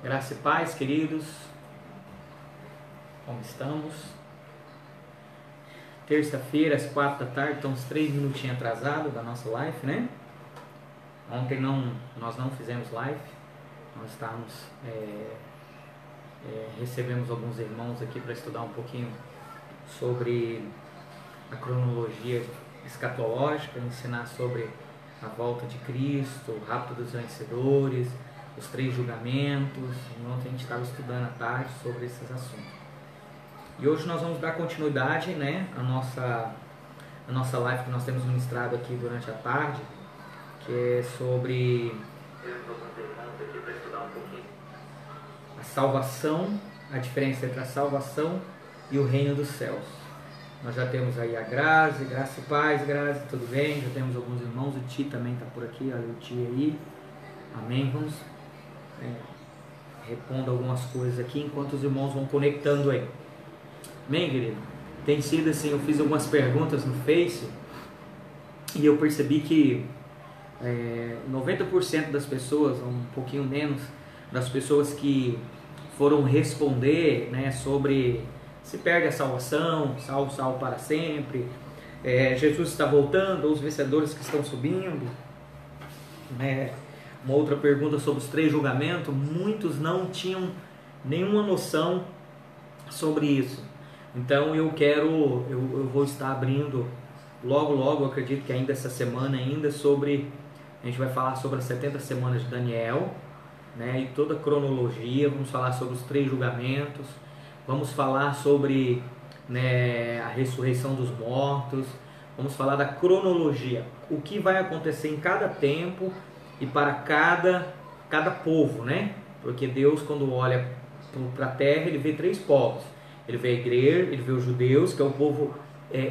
Graça e paz, queridos. Como estamos? Terça-feira, às 4 da tarde, estamos 3 minutinhos atrasados da nossa live, né? Ontem nós não fizemos live. Nós recebemos alguns irmãos aqui para estudar um pouquinho sobre a cronologia escatológica, ensinar sobre a volta de Cristo, o rapto dos vencedores, os 3 julgamentos. Ontem a gente estava estudando à tarde sobre esses assuntos. E hoje nós vamos dar continuidade, né, à nossa live que nós temos ministrado aqui durante a tarde, que é sobre a salvação, a diferença entre a salvação e o reino dos céus. Nós já temos aí a Grazi, Graça e Paz, Grazi, tudo bem? Já temos alguns irmãos, o Ti também está por aqui, olha o Ti aí, amém? Vamos repondo algumas coisas aqui enquanto os irmãos vão conectando aí. Amém, querido? Tem sido assim, eu fiz algumas perguntas no Face e eu percebi que 90% das pessoas, um pouquinho menos, das pessoas que foram responder, né, sobre se perde a salvação, salvo para sempre, Jesus está voltando, ou os vencedores que estão subindo, uma outra pergunta sobre os 3 julgamentos, muitos não tinham nenhuma noção sobre isso. Então eu vou estar abrindo logo, eu acredito que ainda essa semana a gente vai falar sobre as 70 semanas de Daniel, né, e toda a cronologia, vamos falar sobre os 3 julgamentos, vamos falar sobre, né, a ressurreição dos mortos, vamos falar da cronologia, o que vai acontecer em cada tempo e para cada povo, né? Porque Deus, quando olha para a terra, ele vê 3 povos. Ele vê a igreja, ele vê os judeus, que é o povo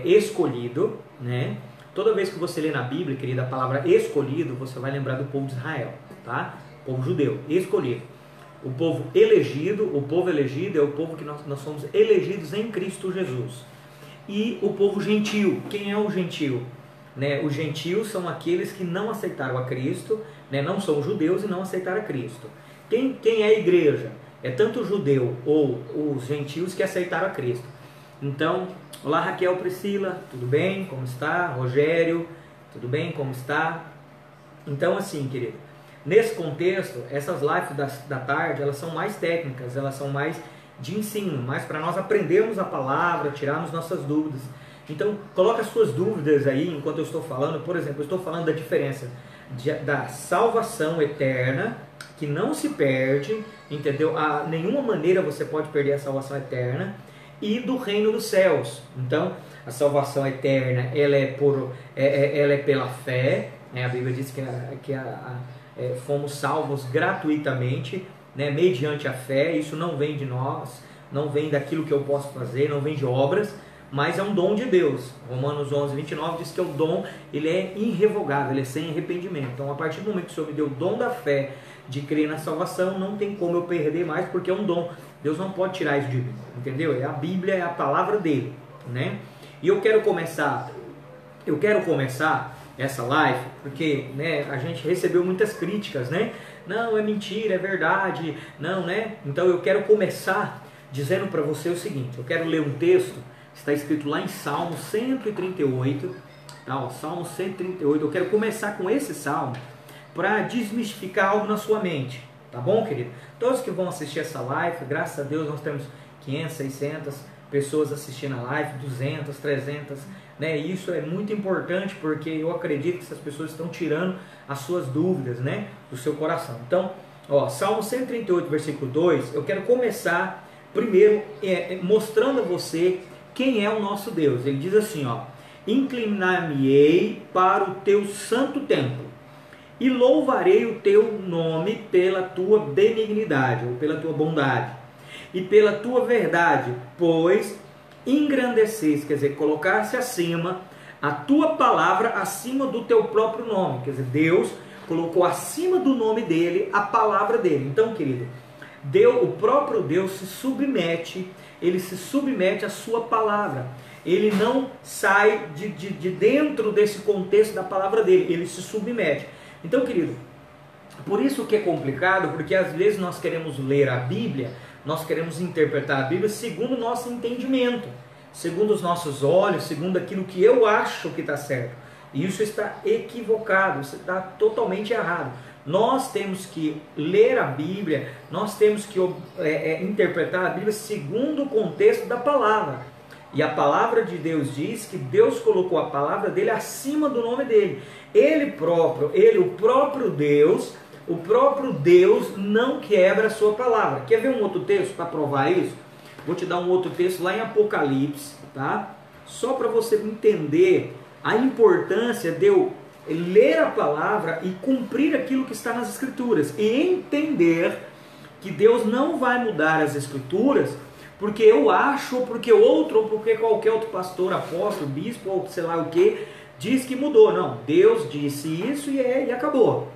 escolhido, né? Toda vez que você lê na Bíblia, querida, a palavra escolhido, você vai lembrar do povo de Israel, tá? O povo judeu, escolhido. O povo elegido é o povo que nós somos elegidos em Cristo Jesus. E o povo gentil, quem é o gentil? Né? Os gentios são aqueles que não aceitaram a Cristo, né? Não são judeus e não aceitaram a Cristo. Quem é a igreja? É tanto o judeu ou os gentios que aceitaram a Cristo. Então, olá Raquel, Priscila, tudo bem? Como está? Rogério, tudo bem? Como está? Então assim, querido, nesse contexto, essas lives da tarde, elas são mais técnicas, elas são mais de ensino, mais para nós aprendermos a palavra, tirarmos nossas dúvidas. Então, coloca as suas dúvidas aí enquanto eu estou falando. Por exemplo, eu estou falando da diferença da salvação eterna, que não se perde, entendeu? A nenhuma maneira você pode perder a salvação eterna, e do reino dos céus. Então, a salvação eterna, ela é pela fé, né? A Bíblia diz que fomos salvos gratuitamente, né? Mediante a fé. Isso não vem de nós, não vem daquilo que eu posso fazer, não vem de obras, mas é um dom de Deus. Romanos 11:29 diz que o dom, ele é irrevogável, ele é sem arrependimento. Então, a partir do momento que o Senhor me deu o dom da fé, de crer na salvação, não tem como eu perder mais, porque é um dom. Deus não pode tirar isso de mim, entendeu? É a Bíblia, é a palavra dele, né? E eu quero começar essa live, porque, né, a gente recebeu muitas críticas, né? Não, é mentira, é verdade, não, né? Então eu quero começar dizendo para você o seguinte, eu quero ler um texto, está escrito lá em Salmo 138, tá? Ó, Salmo 138, eu quero começar com esse salmo, para desmistificar algo na sua mente, tá bom, querido? Todos que vão assistir essa live, graças a Deus nós temos 500, 600 pessoas assistindo a live, 200, 300, né? E isso é muito importante, porque eu acredito que essas pessoas estão tirando as suas dúvidas, né, do seu coração. Então, ó, Salmo 138, versículo 2, eu quero começar primeiro mostrando a você quem é o nosso Deus. Ele diz assim, ó: inclinar-me-ei para o teu santo templo, e louvarei o teu nome pela tua benignidade, ou pela tua bondade, e pela tua verdade, pois engrandeceste, quer dizer, colocar-se acima, a tua palavra acima do teu próprio nome. Quer dizer, Deus colocou acima do nome dele a palavra dele. Então, querido, o próprio Deus se submete, ele se submete à sua palavra. Ele não sai de dentro desse contexto da palavra dele, ele se submete. Então, querido, Por isso que é complicado, porque às vezes nós queremos ler a Bíblia, nós queremos interpretar a Bíblia segundo o nosso entendimento, segundo os nossos olhos, segundo aquilo que eu acho que está certo. E isso está equivocado, isso está totalmente errado. Nós temos que ler a Bíblia, nós temos que interpretar a Bíblia segundo o contexto da palavra. E a palavra de Deus diz que Deus colocou a palavra dele acima do nome dele. O próprio Deus não quebra a sua palavra. Quer ver um outro texto para provar isso? Vou te dar um outro texto lá em Apocalipse, tá? Só para você entender a importância de eu ler a palavra e cumprir aquilo que está nas Escrituras. E entender que Deus não vai mudar as Escrituras porque eu acho, ou porque outro, ou porque qualquer outro pastor, apóstolo, bispo, ou sei lá o que, diz que mudou. Não, Deus disse isso e acabou.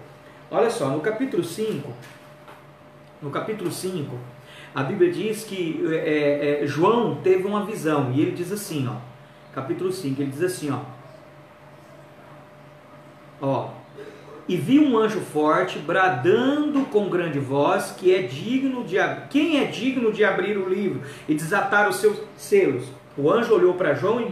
Olha só, no capítulo 5, a Bíblia diz que João teve uma visão, e ele diz assim, ó, capítulo 5, ele diz assim, ó, e vi um anjo forte bradando com grande voz, quem é digno de abrir o livro e desatar os seus selos? O anjo olhou para João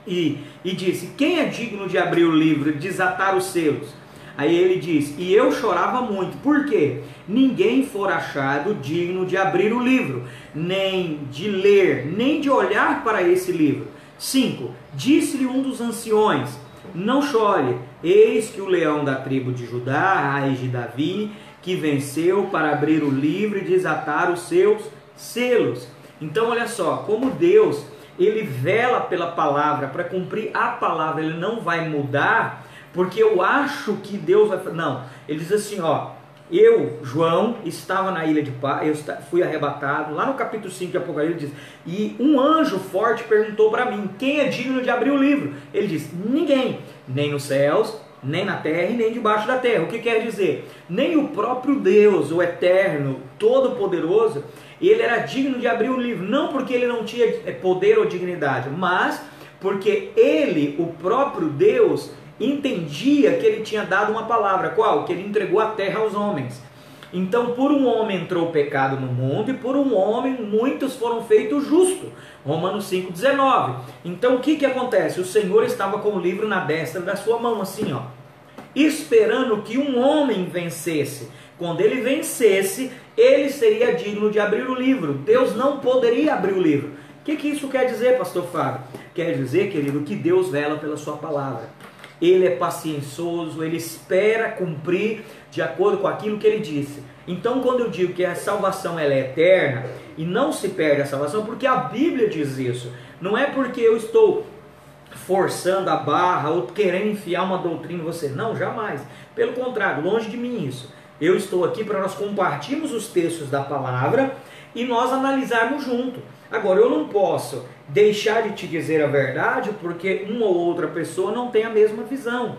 e disse, quem é digno de abrir o livro e desatar os selos? Aí ele diz, e eu chorava muito, por quê? Ninguém for achado digno de abrir o livro, nem de ler, nem de olhar para esse livro. 5. Disse-lhe um dos anciões, não chore, eis que o leão da tribo de Judá, a raiz de Davi, que venceu para abrir o livro e desatar os seus selos. Então olha só, como Deus, ele vela pela palavra, para cumprir a palavra, ele não vai mudar, porque eu acho que Deus vai... Não, ele diz assim, ó, eu, João, estava na ilha de Pá, eu fui arrebatado, lá no capítulo 5 de Apocalipse diz, e um anjo forte perguntou para mim, quem é digno de abrir o livro? Ele diz, ninguém, nem nos céus, nem na terra e nem debaixo da terra. O que quer dizer? Nem o próprio Deus, o eterno, todo-poderoso, ele era digno de abrir o livro, não porque ele não tinha poder ou dignidade, mas porque ele, o próprio Deus, entendia que ele tinha dado uma palavra, qual? Que ele entregou a terra aos homens. Então por um homem entrou o pecado no mundo, e por um homem muitos foram feitos justos. Romanos 5,19. Então o que acontece? O Senhor estava com o livro na destra da sua mão, assim, ó, esperando que um homem vencesse. Quando ele vencesse, ele seria digno de abrir o livro. Deus não poderia abrir o livro. O que isso quer dizer, pastor Fábio? Quer dizer, querido, que Deus vela pela sua palavra. Ele é paciencioso, ele espera cumprir de acordo com aquilo que ele disse. Então quando eu digo que a salvação ela é eterna e não se perde a salvação, porque a Bíblia diz isso. Não é porque eu estou forçando a barra ou querendo enfiar uma doutrina em você. Não, jamais. Pelo contrário, longe de mim isso. Eu estou aqui para nós compartilharmos os textos da palavra e nós analisarmos junto. Agora, eu não posso deixar de te dizer a verdade porque uma ou outra pessoa não tem a mesma visão.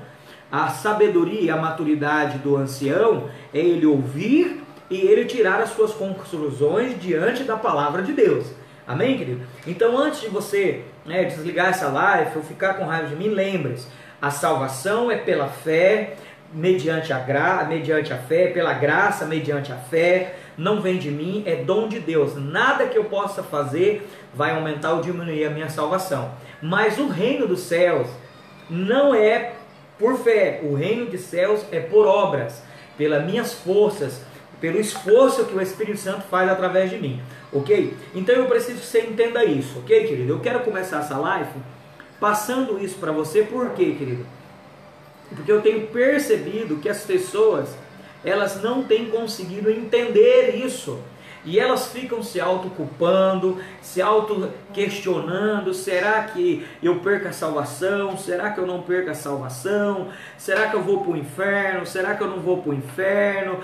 A sabedoria e a maturidade do ancião é ele ouvir e ele tirar as suas conclusões diante da palavra de Deus. Amém, querido? Então, antes de você desligar essa live ou ficar com raiva de mim, lembre-se, a salvação é pela fé, mediante a fé, pela graça, mediante a fé, não vem de mim, é dom de Deus. Nada que eu possa fazer vai aumentar ou diminuir a minha salvação. Mas o reino dos céus não é por fé, o reino dos céus é por obras, pelas minhas forças, pelo esforço que o Espírito Santo faz através de mim, ok? Então eu preciso que você entenda isso, ok, querido? Eu quero começar essa live passando isso para você, por quê, querido? Porque eu tenho percebido que as pessoas, elas não têm conseguido entender isso. E elas ficam se autoculpando, se auto-questionando, será que eu perco a salvação? Será que eu não perco a salvação? Será que eu vou para o inferno? Será que eu não vou para o inferno?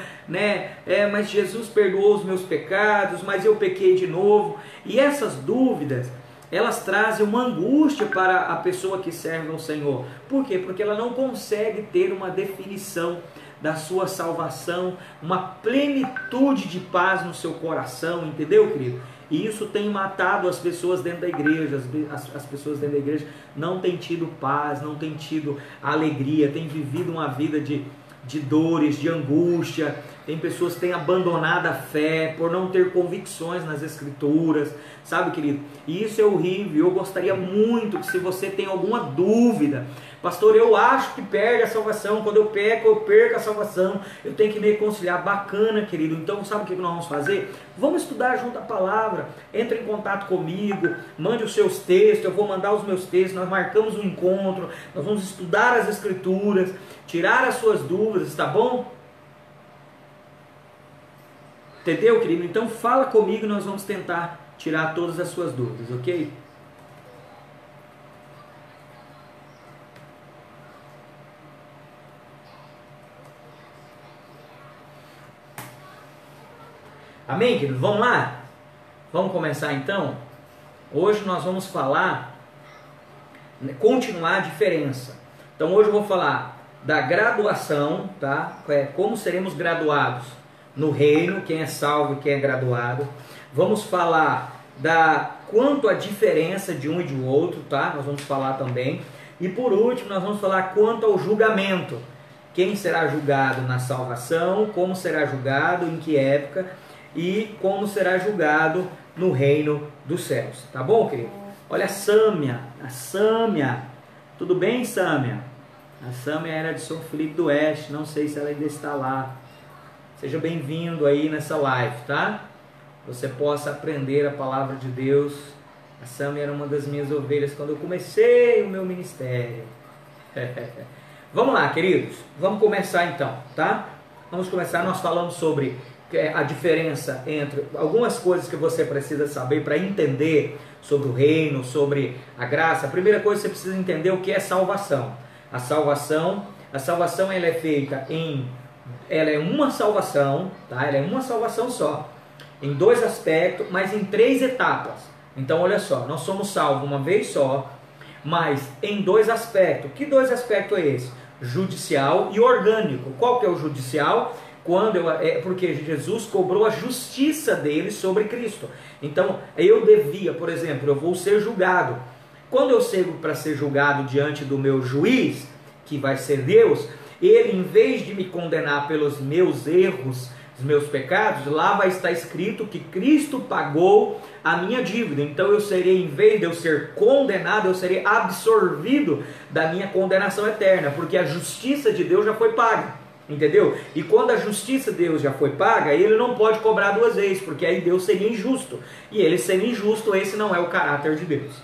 Mas Jesus perdoou os meus pecados, mas eu pequei de novo. E essas dúvidas, elas trazem uma angústia para a pessoa que serve ao Senhor. Por quê? Porque ela não consegue ter uma definição da sua salvação, uma plenitude de paz no seu coração, entendeu, querido? E isso tem matado as pessoas dentro da igreja, as pessoas dentro da igreja não têm tido paz, não têm tido alegria, têm vivido uma vida de de dores, de angústia. Tem pessoas que têm abandonado a fé por não ter convicções nas Escrituras, sabe, querido? E isso é horrível. Eu gostaria muito que, se você tem alguma dúvida, pastor, eu acho que perde a salvação, quando eu peco, eu perco a salvação, eu tenho que me reconciliar. Bacana, querido. Então, sabe o que nós vamos fazer? Vamos estudar junto a palavra. Entre em contato comigo, mande os seus textos, eu vou mandar os meus textos, nós marcamos um encontro, nós vamos estudar as Escrituras, tirar as suas dúvidas, tá bom? Entendeu, querido? Então fala comigo e nós vamos tentar tirar todas as suas dúvidas, ok? Amém, querido? Vamos lá? Vamos começar então? Hoje nós vamos falar, continuar a diferença. Então hoje eu vou falar da graduação, tá? Como seremos graduados no reino, quem é salvo e quem é graduado. Vamos falar quanto a diferença de um e de outro, tá? Nós vamos falar também. E por último, nós vamos falar quanto ao julgamento. Quem será julgado na salvação, como será julgado, em que época, e como será julgado no reino dos céus. Tá bom, querido? Olha a Sâmia. Tudo bem, Sâmia? A Sâmia era de São Felipe do Oeste, não sei se ela ainda está lá. Seja bem-vindo aí nessa live, tá? Você possa aprender a palavra de Deus. A Sâmia era uma das minhas ovelhas quando eu comecei o meu ministério. Vamos lá, queridos. Vamos começar então, tá? Vamos começar. Nós falamos sobre a diferença entre algumas coisas que você precisa saber para entender sobre o reino, sobre a graça. A primeira coisa, você precisa entender o que é salvação. A salvação ela é feita ela é uma salvação, tá? Ela é uma salvação só, em dois aspectos, mas em três etapas. Então olha só, nós somos salvos uma vez só, mas em dois aspectos. Que dois aspectos é esse? Judicial e orgânico. Qual que é o judicial? Porque Jesus cobrou a justiça dele sobre Cristo. Então eu devia, por exemplo, eu vou ser julgado. Quando eu chego para ser julgado diante do meu juiz, que vai ser Deus, ele, em vez de me condenar pelos meus erros, os meus pecados, lá vai estar escrito que Cristo pagou a minha dívida. Então eu serei, em vez de eu ser condenado, eu serei absorvido da minha condenação eterna, porque a justiça de Deus já foi paga. Entendeu? E quando a justiça de Deus já foi paga, ele não pode cobrar duas vezes, porque aí Deus seria injusto. E ele sendo injusto, esse não é o caráter de Deus.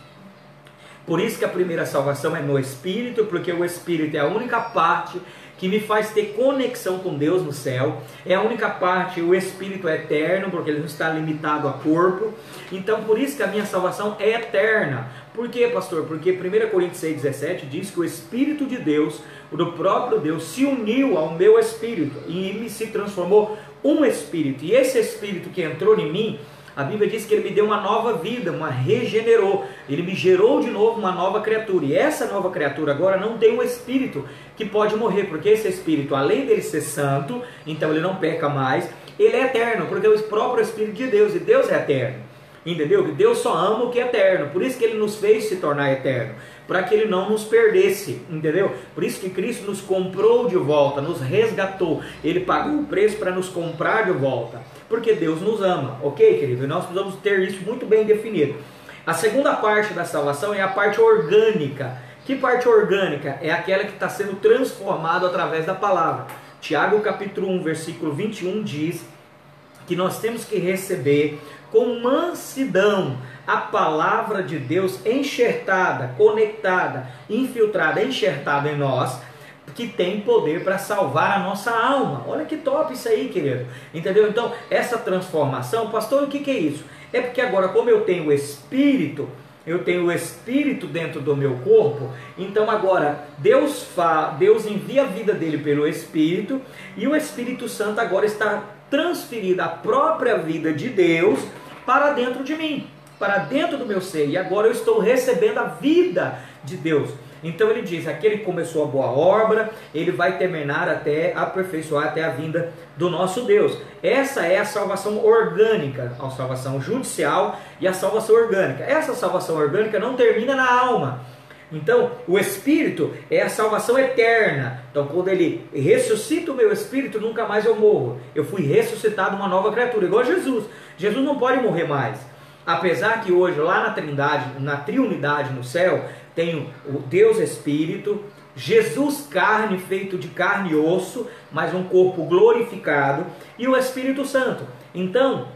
Por isso que a primeira salvação é no Espírito, porque o Espírito é a única parte que me faz ter conexão com Deus no céu. É a única parte, o Espírito é eterno, porque ele não está limitado a corpo. Então por isso que a minha salvação é eterna. Por quê, pastor? Porque 1 Coríntios 6,17 diz que o Espírito de Deus, do próprio Deus, se uniu ao meu Espírito e me se transformou um Espírito. E esse Espírito que entrou em mim, a Bíblia diz que ele me deu uma nova vida, regenerou. Ele me gerou de novo uma nova criatura. E essa nova criatura agora não tem um espírito que pode morrer. Porque esse espírito, além dele ser santo, então ele não peca mais, ele é eterno. Porque é o próprio Espírito de Deus. E Deus é eterno. Entendeu? Que Deus só ama o que é eterno. Por isso que ele nos fez se tornar eterno. Para que ele não nos perdesse. Entendeu? Por isso que Cristo nos comprou de volta, nos resgatou. Ele pagou o preço para nos comprar de volta. Porque Deus nos ama, ok, querido? E nós precisamos ter isso muito bem definido. A segunda parte da salvação é a parte orgânica. Que parte orgânica? É aquela que está sendo transformada através da palavra. Tiago capítulo 1, versículo 21 diz que nós temos que receber com mansidão a palavra de Deus enxertada, conectada, infiltrada, enxertada em nós, que tem poder para salvar a nossa alma. Olha que top isso aí, querido. Entendeu? Então, essa transformação, pastor, o que é isso? É porque agora, como eu tenho o Espírito dentro do meu corpo, então agora Deus envia a vida dele pelo Espírito, e o Espírito Santo agora está transferido a própria vida de Deus para dentro de mim, para dentro do meu ser, e agora eu estou recebendo a vida de Deus. Então ele diz, aquele que começou a boa obra, ele vai terminar aperfeiçoar até a vinda do nosso Deus. Essa é a salvação orgânica, a salvação judicial e a salvação orgânica. Essa salvação orgânica não termina na alma. Então, o Espírito é a salvação eterna. Então, quando Ele ressuscita o meu Espírito, nunca mais eu morro. Eu fui ressuscitado uma nova criatura, igual a Jesus. Jesus não pode morrer mais. Apesar que hoje, lá na Trindade, na Triunidade no céu, tem o Deus Espírito, Jesus carne, feito de carne e osso, mas um corpo glorificado, e o Espírito Santo. Então,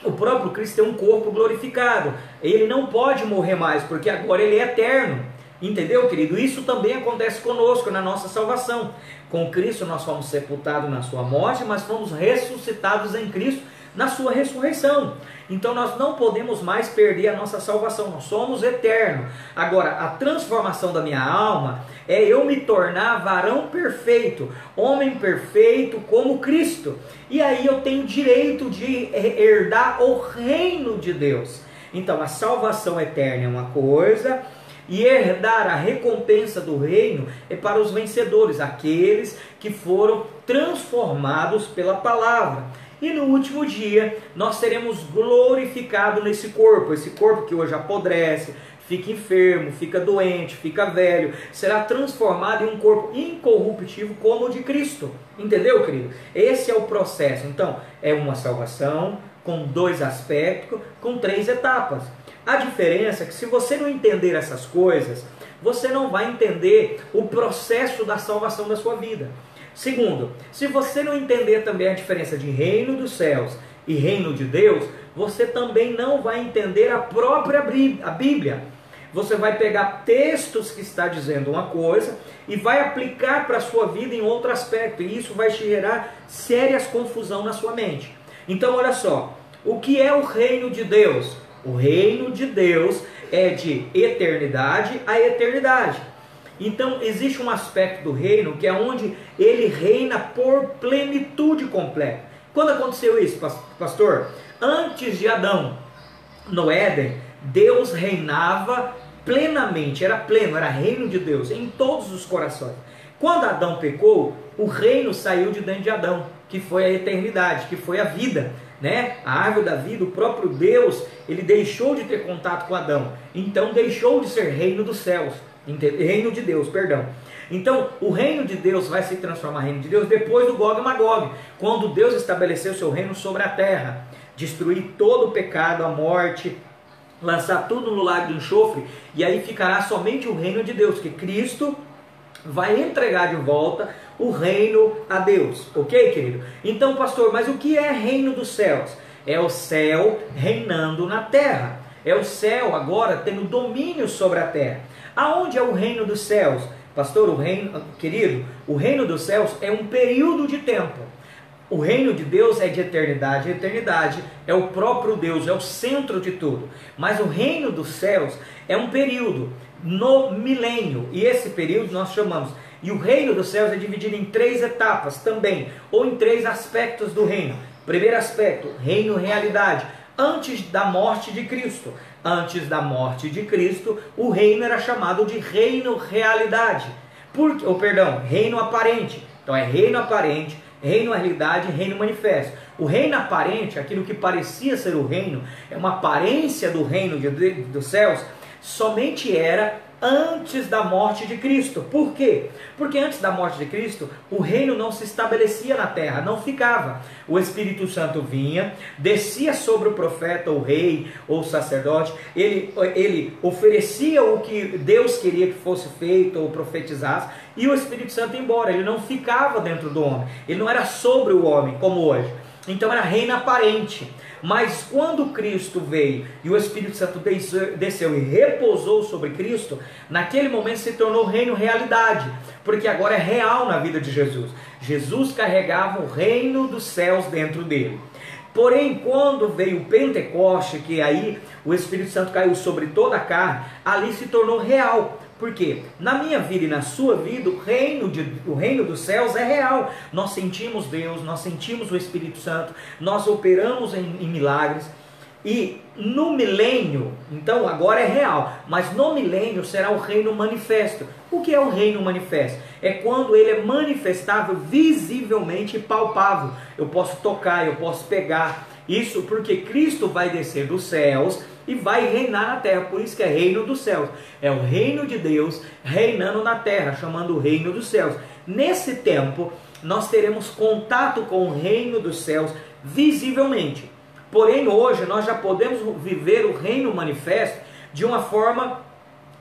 o próprio Cristo tem um corpo glorificado. Ele não pode morrer mais, porque agora ele é eterno. Entendeu, querido? Isso também acontece conosco na nossa salvação. Com Cristo nós fomos sepultados na sua morte, mas fomos ressuscitados em Cristo na sua ressurreição. Então nós não podemos mais perder a nossa salvação, nós somos eternos. Agora, a transformação da minha alma é eu me tornar varão perfeito, homem perfeito como Cristo. E aí eu tenho direito de herdar o reino de Deus. Então a salvação eterna é uma coisa, e herdar a recompensa do reino é para os vencedores, aqueles que foram transformados pela palavra. E no último dia nós seremos glorificados nesse corpo. Esse corpo que hoje apodrece, fica enfermo, fica doente, fica velho, será transformado em um corpo incorruptível como o de Cristo. Entendeu, querido? Esse é o processo. Então, é uma salvação com 2 aspectos, com 3 etapas. A diferença é que se você não entender essas coisas, você não vai entender o processo da salvação da sua vida. Segundo, se você não entender também a diferença de reino dos céus e reino de Deus, você também não vai entender a própria Bíblia. Você vai pegar textos que está dizendo uma coisa e vai aplicar para a sua vida em outro aspecto, e isso vai te gerar sérias confusão na sua mente. Então olha só, o que é o reino de Deus? O reino de Deus é de eternidade a eternidade. Então existe um aspecto do reino que é onde ele reina por plenitude completa. Quando aconteceu isso, pastor? Antes de Adão, no Éden, Deus reinava plenamente, era pleno, era reino de Deus em todos os corações. Quando Adão pecou, o reino saiu de dentro de Adão, que foi a eternidade, que foi a vida, né? A árvore da vida, o próprio Deus, ele deixou de ter contato com Adão, então deixou de ser reino dos céus. Reino de Deus, perdão. Então o reino de Deus vai se transformar em reino de Deus depois do Gog e Magog, quando Deus estabeleceu seu reino sobre a terra, destruir todo o pecado, a morte, lançar tudo no lago do enxofre, e aí ficará somente o reino de Deus, que Cristo vai entregar de volta o reino a Deus, ok, querido? Então, pastor, mas o que é reino dos céus? É o céu reinando na terra, é o céu agora tendo domínio sobre a terra. Aonde é o reino dos céus? Pastor, o reino, querido, o reino dos céus é um período de tempo. O reino de Deus é de eternidade. A eternidade é o próprio Deus, é o centro de tudo. Mas o reino dos céus é um período no milênio. E esse período nós chamamos. E o reino dos céus é dividido em 3 etapas também, ou em 3 aspectos do reino. Primeiro aspecto, reino realidade. Antes da morte de Cristo. Antes da morte de Cristo, o reino era chamado de reino realidade. Reino aparente. Então é reino aparente, reino realidade, reino manifesto. O reino aparente, aquilo que parecia ser o reino, é uma aparência do reino dos céus, somente era antes da morte de Cristo. Por quê? Porque antes da morte de Cristo, o reino não se estabelecia na terra, não ficava. O Espírito Santo vinha, descia sobre o profeta, o rei ou o sacerdote, ele oferecia o que Deus queria que fosse feito ou profetizasse, e o Espírito Santo ia embora, ele não ficava dentro do homem, ele não era sobre o homem como hoje. Então era reino aparente. Mas quando Cristo veio e o Espírito Santo desceu e repousou sobre Cristo, naquele momento se tornou reino realidade, porque agora é real na vida de Jesus. Jesus carregava o reino dos céus dentro dele. Porém, quando veio o Pentecoste, que aí o Espírito Santo caiu sobre toda a carne, ali se tornou real. Por quê? Na minha vida e na sua vida, o reino dos céus é real. Nós sentimos Deus, nós sentimos o Espírito Santo, nós operamos em milagres. E no milênio, então agora é real, mas no milênio será o reino manifesto. O que é o reino manifesto? É quando ele é manifestável visivelmente e palpável. Eu posso tocar, eu posso pegar. Isso porque Cristo vai descer dos céus e vai reinar na terra. Por isso que é reino dos céus. É o reino de Deus reinando na terra, chamando o reino dos céus. Nesse tempo, nós teremos contato com o reino dos céus visivelmente. Porém, hoje nós já podemos viver o reino manifesto de uma forma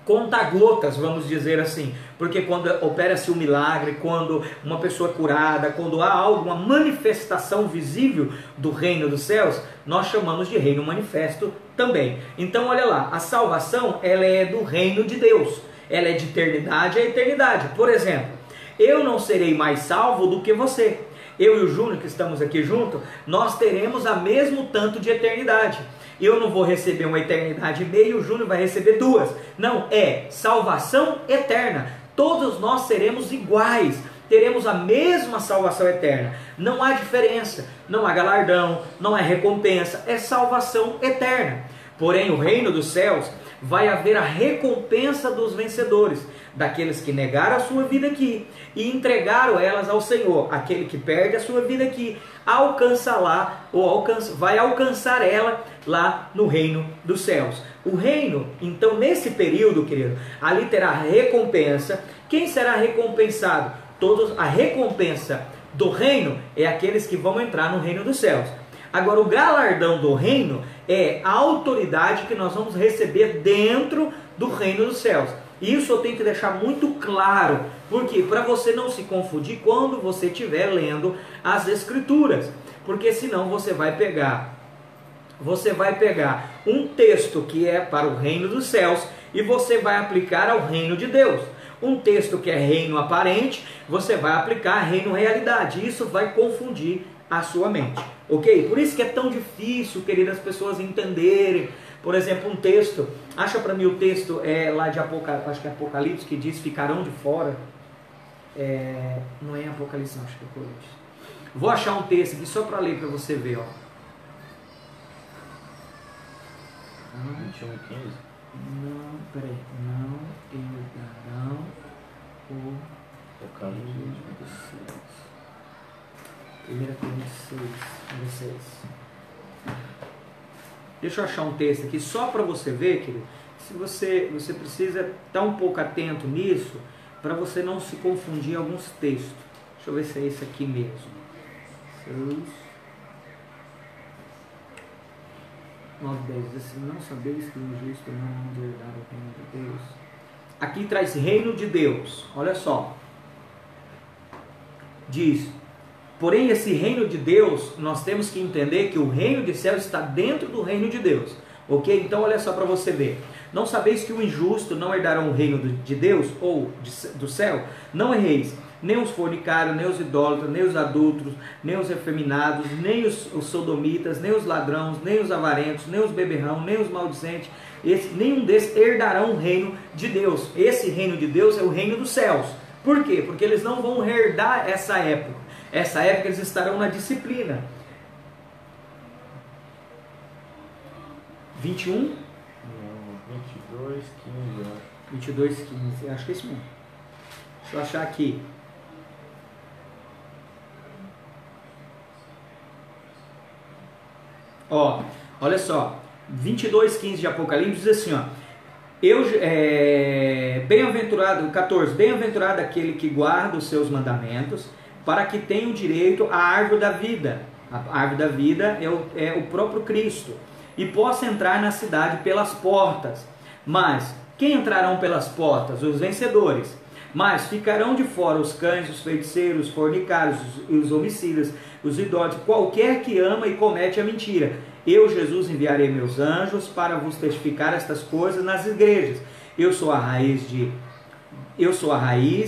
conta-gotas, vamos dizer assim, porque quando opera-se um milagre, quando uma pessoa é curada, quando há alguma manifestação visível do reino dos céus, nós chamamos de reino manifesto também. Então olha lá, a salvação ela é do reino de Deus, ela é de eternidade a eternidade. Por exemplo, eu não serei mais salvo do que você. Eu e o Júnior que estamos aqui junto, nós teremos a mesmo tanto de eternidade. Eu não vou receber uma eternidade e meia, o Júnior vai receber 2. Não, é salvação eterna. Todos nós seremos iguais, teremos a mesma salvação eterna. Não há diferença, não há galardão, não há recompensa, é salvação eterna. Porém, o reino dos céus vai haver a recompensa dos vencedores, daqueles que negaram a sua vida aqui e entregaram elas ao Senhor. Aquele que perde a sua vida aqui alcança lá, ou vai alcançar ela lá no reino dos céus. O reino, então nesse período, querido, ali terá recompensa. Quem será recompensado? A recompensa do reino é aqueles que vão entrar no reino dos céus. Agora, o galardão do reino é a autoridade que nós vamos receber dentro do reino dos céus. Isso eu tenho que deixar muito claro, porque para você não se confundir quando você estiver lendo as escrituras, porque senão você vai pegar um texto que é para o reino dos céus e você vai aplicar ao reino de Deus. Um texto que é reino aparente, você vai aplicar a reino realidade. Isso vai confundir a sua mente, ok? Por isso que é tão difícil, queridas, as pessoas entenderem. Por exemplo, um texto, acha para mim o texto lá de Apocalipse, acho que é Apocalipse, que diz ficarão de fora. Não é Apocalipse, não, acho que é Apocalipse. Vou achar um texto aqui só para ler para você ver, ó. 21:15. Não, peraí, não herdarão o reino dos céus. 1 Coríntios 6. Deixa eu achar um texto aqui só para você ver, querido. Se você precisa estar um pouco atento nisso, para você não se confundir em alguns textos. Deixa eu ver se é esse aqui mesmo. 9:10. Assim, não sabeis que o injusto não de herdar o reino de Deus. Aqui traz reino de Deus. Olha só. Diz: porém, esse reino de Deus, nós temos que entender que o reino de céu está dentro do reino de Deus. Ok? Então, olha só para você ver. Não sabeis que o injusto não herdarão o reino de Deus, ou do céu? Não erreis, nem os fornicários, nem os idólatras, nem os adúlteros, nem os efeminados, nem os sodomitas, nem os ladrões, nem os avarentos, nem os beberrão, nem os maldizentes, nenhum desses herdarão o reino de Deus. Esse reino de Deus é o reino dos céus. Por quê? Porque eles não vão herdar essa época. Essa época eles estarão na disciplina. 21? Não, 22:15, eu acho. 22:15, acho que é isso mesmo. Deixa eu achar aqui. Ó, olha só, 22:15 de Apocalipse diz assim, ó. Bem-aventurado, 14, bem-aventurado aquele que guarda os seus mandamentos, para que tenha o direito à árvore da vida. A árvore da vida é o próprio Cristo. E possa entrar na cidade pelas portas. Mas quem entrarão pelas portas? Os vencedores. Mas ficarão de fora os cães, os feiticeiros, os fornicários, os homicidas, os idólatras, qualquer que ama e comete a mentira. Eu, Jesus, enviarei meus anjos para vos testificar estas coisas nas igrejas. Eu sou a raiz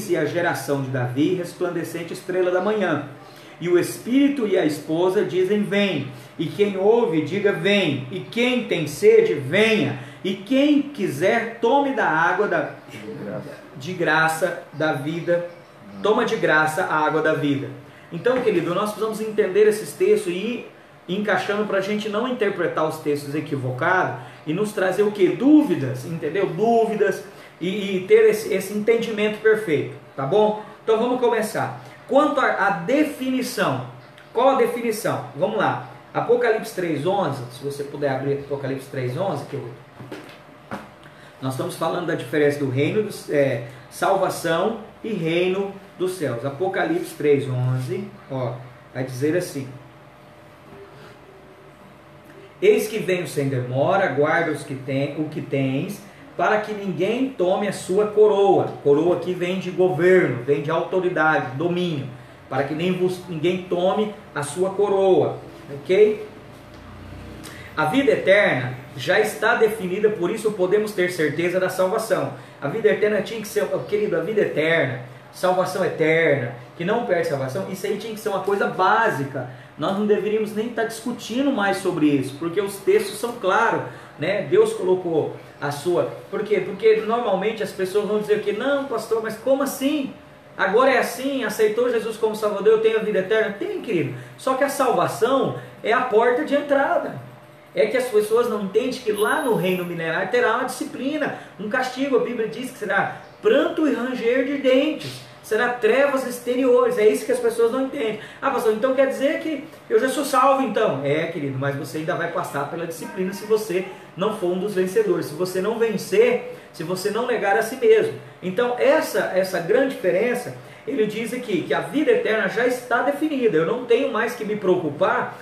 e a geração de Davi, resplandecente estrela da manhã. E o Espírito e a esposa dizem, vem. E quem ouve, diga, vem. E quem tem sede, venha. E quem quiser, tome da água de graça da vida. Toma de graça a água da vida. Então, querido, nós precisamos entender esses textos e ir encaixando para a gente não interpretar os textos equivocados e nos trazer o que? Dúvidas, entendeu? Dúvidas e ter esse entendimento perfeito, tá bom? Então vamos começar. Quanto à definição, qual a definição? Vamos lá. Apocalipse 3:11, se você puder abrir Apocalipse 3:11, querido. Nós estamos falando da diferença do reino, salvação e reino dos céus. Apocalipse 3:11, ó, vai dizer assim: eis que venho sem demora, guarda o que tens, para que ninguém tome a sua coroa. Coroa aqui vem de governo, vem de autoridade, domínio. Para que ninguém tome a sua coroa. Ok? A vida eterna já está definida, por isso podemos ter certeza da salvação. A vida eterna tinha que ser, querido, a vida eterna, salvação eterna, que não perde salvação, isso aí tinha que ser uma coisa básica. Nós não deveríamos nem estar discutindo mais sobre isso, porque os textos são claros, né? Deus colocou a sua... Por quê? Porque normalmente as pessoas vão dizer que não, pastor, mas como assim? Agora é assim, aceitou Jesus como Salvador, eu tenho a vida eterna? Tem, querido. Só que a salvação é a porta de entrada. É que as pessoas não entendem que lá no reino milenar terá uma disciplina, um castigo. A Bíblia diz que será pranto e ranger de dentes, será trevas exteriores. É isso que as pessoas não entendem. Ah, pastor, então quer dizer que eu já sou salvo então? É, querido, mas você ainda vai passar pela disciplina se você não for um dos vencedores. Se você não vencer, se você não negar a si mesmo. Então essa grande diferença, ele diz aqui que a vida eterna já está definida. Eu não tenho mais que me preocupar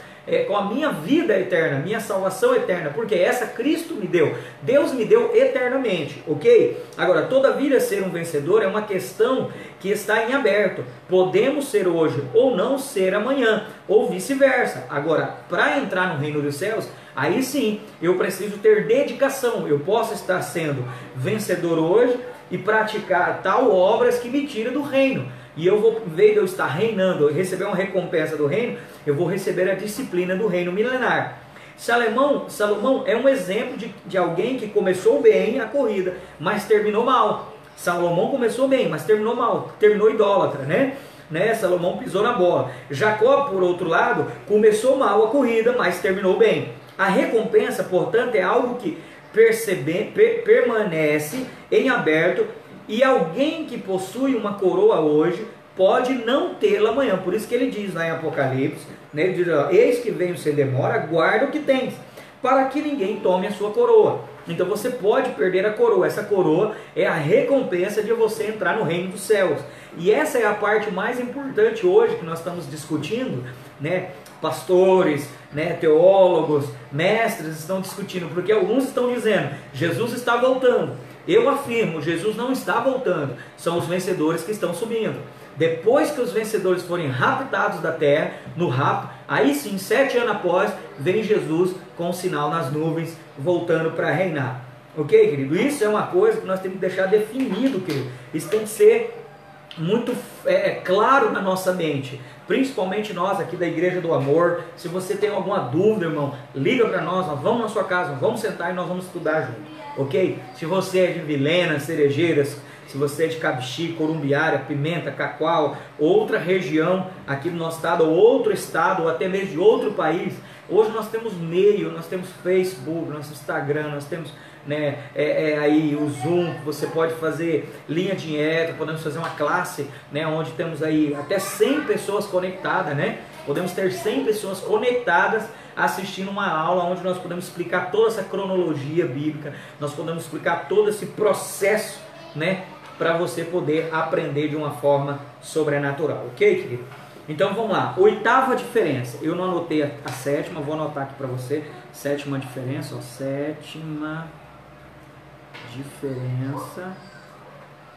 com a minha vida eterna, minha salvação eterna, porque essa Cristo me deu, Deus me deu eternamente, ok? Agora, toda vida ser um vencedor é uma questão que está em aberto. Podemos ser hoje ou não ser amanhã, ou vice-versa. Agora, para entrar no reino dos céus, aí sim, eu preciso ter dedicação. Eu posso estar sendo vencedor hoje e praticar tal obras que me tira do reino. E eu vou, em vez de eu estar reinando, receber uma recompensa do reino, eu vou receber a disciplina do reino milenar. Salomão é um exemplo de alguém que começou bem a corrida, mas terminou mal. Salomão começou bem, mas terminou mal, terminou idólatra, né? Salomão pisou na bola. Jacó, por outro lado, começou mal a corrida, mas terminou bem. A recompensa, portanto, é algo que permanece em aberto, e alguém que possui uma coroa hoje pode não tê-la amanhã. Por isso que ele diz lá em Apocalipse, né, ele diz, eis que venho sem demora, guarda o que tens, para que ninguém tome a sua coroa. Então você pode perder a coroa. Essa coroa é a recompensa de você entrar no reino dos céus. E essa é a parte mais importante hoje que nós estamos discutindo, né? Pastores, né, teólogos, mestres estão discutindo, porque alguns estão dizendo, Jesus está voltando. Eu afirmo, Jesus não está voltando, são os vencedores que estão subindo. Depois que os vencedores forem raptados da terra, no rapto, aí sim, 7 anos após, vem Jesus com um sinal nas nuvens, voltando para reinar. Ok, querido? Isso é uma coisa que nós temos que deixar definido, querido. Isso tem que ser muito claro na nossa mente, principalmente nós aqui da Igreja do Amor. Se você tem alguma dúvida, irmão, liga para nós vamos na sua casa, vamos sentar e nós vamos estudar junto. Ok? Se você é de Vilhena, Cerejeiras, se você é de Cabixi, Corumbiara, Pimenta, Cacoal, outra região aqui do nosso estado, ou outro estado, ou até mesmo de outro país, hoje nós temos meio, nós temos Facebook, nosso Instagram, nós temos, né, aí o Zoom, você pode fazer linha direta, podemos fazer uma classe, né, onde temos aí até 100 pessoas conectadas, né? Podemos ter 100 pessoas conectadas assistindo uma aula onde nós podemos explicar toda essa cronologia bíblica, nós podemos explicar todo esse processo, né, para você poder aprender de uma forma sobrenatural, ok, querido? Então vamos lá, oitava diferença, eu não anotei a sétima, vou anotar aqui para você, sétima diferença, ó, sétima diferença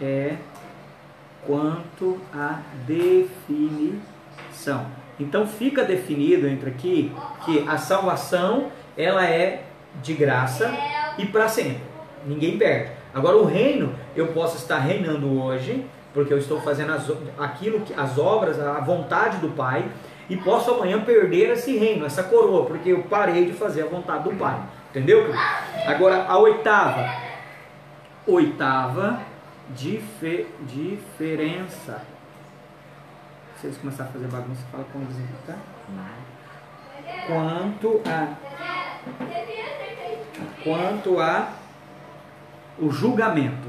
é quanto à definição. Então fica definido entre aqui que a salvação ela é de graça e para sempre, ninguém perde. Agora o reino, eu posso estar reinando hoje, porque eu estou fazendo as obras, a vontade do Pai, e posso amanhã perder esse reino, essa coroa, porque eu parei de fazer a vontade do Pai. Entendeu? Agora a oitava diferença. Se vocês começarem a fazer bagunça, fala com o vizinho, tá? Quanto a o julgamento.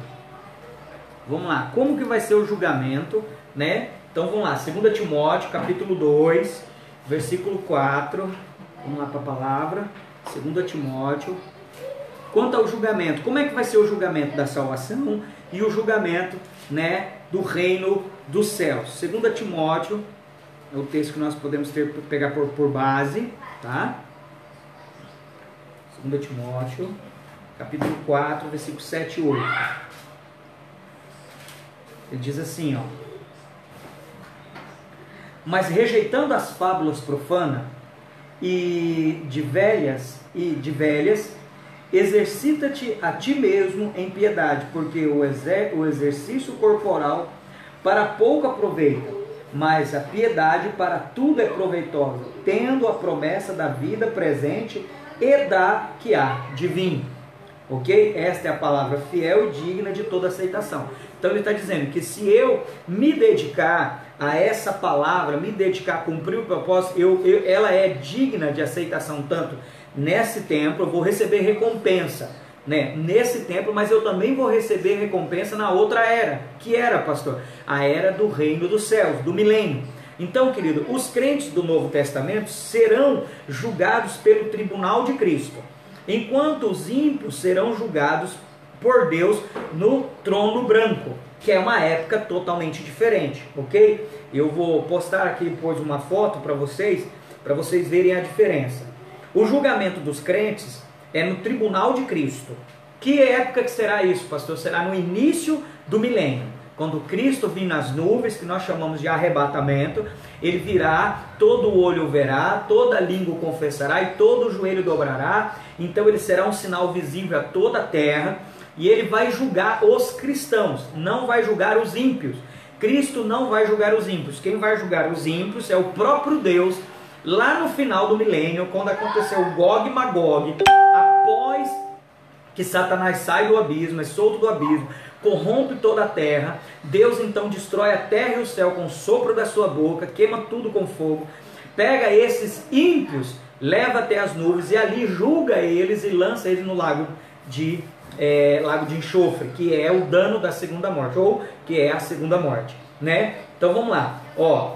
Vamos lá, como que vai ser o julgamento, né? Então vamos lá, 2 Timóteo, capítulo 2, versículo 4. Vamos lá para a palavra, 2 Timóteo. Quanto ao julgamento, como é que vai ser o julgamento da salvação e o julgamento, né, do reino dos céus? 2 Timóteo, é o texto que nós podemos pegar por base, tá? 2 Timóteo, capítulo 4, versículos 7 e 8. Ele diz assim, ó: mas rejeitando as fábulas profanas e de velhas, exercita-te a ti mesmo em piedade, porque o exercício corporal para pouco aproveita, mas a piedade para tudo é proveitosa, tendo a promessa da vida presente e da que há de vir. Ok? Esta é a palavra fiel e digna de toda aceitação. Então ele está dizendo que se eu me dedicar a essa palavra, me dedicar a cumprir o propósito, ela é digna de aceitação tanto nesse tempo, eu vou receber recompensa, né, nesse tempo, mas eu também vou receber recompensa na outra era. Que era, pastor? A era do reino dos céus, do milênio. Então, querido, os crentes do Novo Testamento serão julgados pelo tribunal de Cristo, enquanto os ímpios serão julgados por Deus no trono branco, que é uma época totalmente diferente, ok? Eu vou postar aqui depois uma foto para vocês verem a diferença. O julgamento dos crentes é no tribunal de Cristo. Que época que será isso, pastor? Será no início do milênio. Quando Cristo vir nas nuvens, que nós chamamos de arrebatamento, ele virá, todo o olho verá, toda língua confessará e todo o joelho dobrará. Então ele será um sinal visível a toda a terra e ele vai julgar os cristãos, não vai julgar os ímpios. Cristo não vai julgar os ímpios. Quem vai julgar os ímpios é o próprio Deus, lá no final do milênio, quando aconteceu o Gog e Magog, após que Satanás sai do abismo, é solto do abismo, corrompe toda a terra, Deus então destrói a terra e o céu com o sopro da sua boca, queima tudo com fogo, pega esses ímpios, leva até as nuvens e ali julga eles e lança eles no lago de enxofre, que é o dano da segunda morte, ou que é a segunda morte, né? Então vamos lá, ó,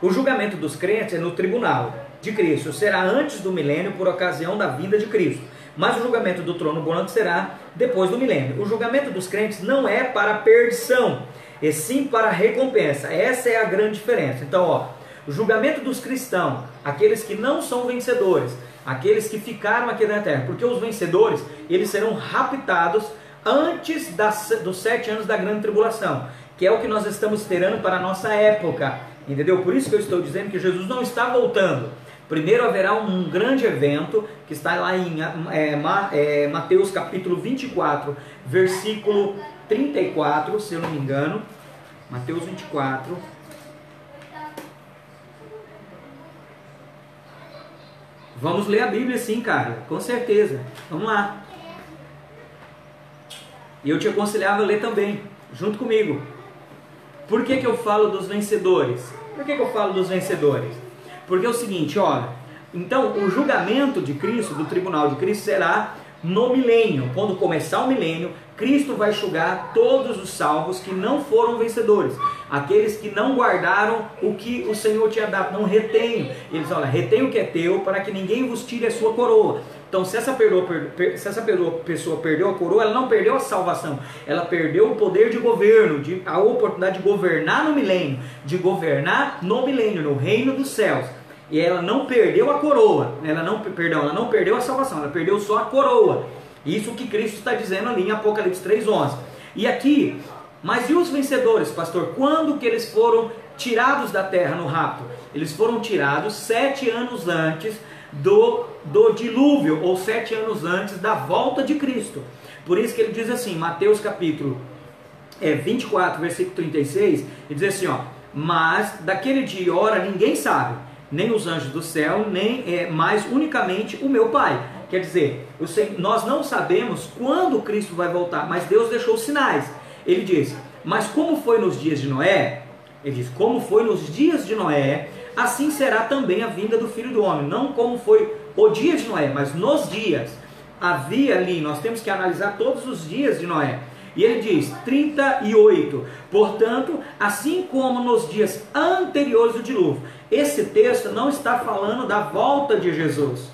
o julgamento dos crentes é no tribunal de Cristo, será antes do milênio por ocasião da vinda de Cristo, mas o julgamento do trono branco será depois do milênio. O julgamento dos crentes não é para perdição, e sim para recompensa. Essa é a grande diferença. Então, ó, o julgamento dos cristãos, aqueles que não são vencedores, aqueles que ficaram aqui na terra, porque os vencedores, eles serão raptados antes dos 7 anos da grande tribulação, que é o que nós estamos esperando para a nossa época, entendeu? Por isso que eu estou dizendo que Jesus não está voltando. Primeiro haverá um grande evento, que está lá em Mateus capítulo 24, versículo 34, se eu não me engano. Mateus 24. Vamos ler a Bíblia sim, cara, com certeza. Vamos lá. E eu te aconselhava a ler também, junto comigo. Por que eu falo dos vencedores? Por que eu falo dos vencedores? Porque é o seguinte, olha, então o julgamento de Cristo, do tribunal de Cristo, será no milênio. Quando começar o milênio, Cristo vai julgar todos os salvos que não foram vencedores, aqueles que não guardaram o que o Senhor tinha dado, não retenham. Eles olha, retém o que é teu, para que ninguém vos tire a sua coroa. Então, se essa pessoa perdeu a coroa, ela não perdeu a salvação, ela perdeu o poder de governo, a oportunidade de governar no milênio, no reino dos céus. E ela não perdeu a coroa, ela não perdeu a salvação, ela perdeu só a coroa. Isso que Cristo está dizendo ali em Apocalipse 3:11. E aqui, mas e os vencedores, pastor? Quando que eles foram tirados da terra no rapto? Eles foram tirados 7 anos antes do dilúvio, ou 7 anos antes da volta de Cristo. Por isso que ele diz assim, Mateus capítulo 24, versículo 36, ele diz assim, ó, mas daquele dia e hora ninguém sabe, nem os anjos do céu, nem mas unicamente o meu Pai. Quer dizer, nós não sabemos quando Cristo vai voltar, mas Deus deixou sinais. Ele diz, mas como foi nos dias de Noé, ele diz, como foi nos dias de Noé, assim será também a vinda do Filho do Homem. Não como foi o dia de Noé, mas nos dias. Havia ali, nós temos que analisar todos os dias de Noé. E ele diz, 38, portanto, assim como nos dias anteriores do dilúvio. Esse texto não está falando da volta de Jesus.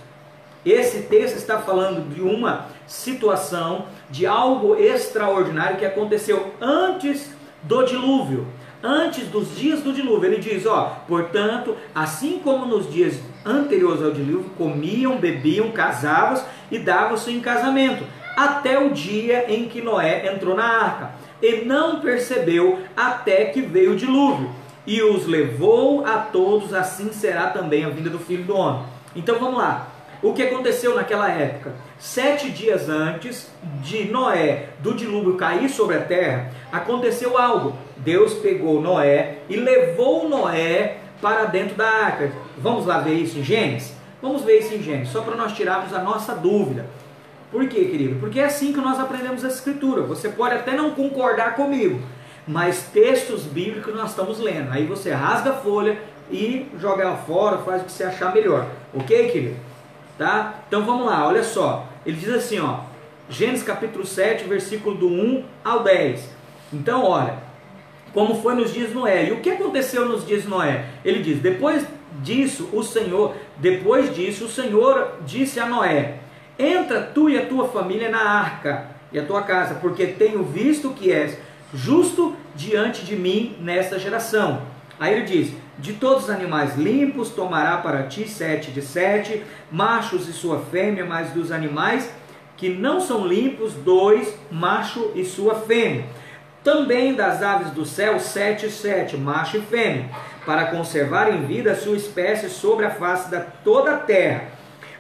Esse texto está falando de uma situação, de algo extraordinário que aconteceu antes do dilúvio. Antes dos dias do dilúvio. Ele diz, portanto, assim como nos dias anteriores ao dilúvio, comiam, bebiam, casavam e davam-se em casamento, até o dia em que Noé entrou na arca, e não percebeu até que veio o dilúvio, e os levou a todos, assim será também a vinda do Filho do Homem. Então vamos lá. O que aconteceu naquela época? 7 dias antes de Noé, do dilúvio cair sobre a terra, aconteceu algo. Deus pegou Noé e levou Noé para dentro da arca. Vamos lá ver isso em Gênesis? Vamos ver isso em Gênesis, só para nós tirarmos a nossa dúvida. Por quê, querido? Porque é assim que nós aprendemos a Escritura. Você pode até não concordar comigo, mas textos bíblicos nós estamos lendo. Aí você rasga a folha e joga ela fora, faz o que você achar melhor. Ok, querido? Tá? Então vamos lá, olha só. Ele diz assim, Gênesis capítulo 7, versículo do 1 ao 10. Então, olha, como foi nos dias de Noé. E o que aconteceu nos dias de Noé? Ele diz, depois disso o Senhor disse a Noé, entra tu e a tua família na arca e a tua casa, porque tenho visto que és justo diante de mim nesta geração. Aí ele diz, de todos os animais limpos tomará para ti 7 de 7, machos e sua fêmea, mas dos animais que não são limpos, 2, macho e sua fêmea. Também das aves do céu 7 e 7, macho e fêmea, para conservar em vida a sua espécie sobre a face de toda a terra.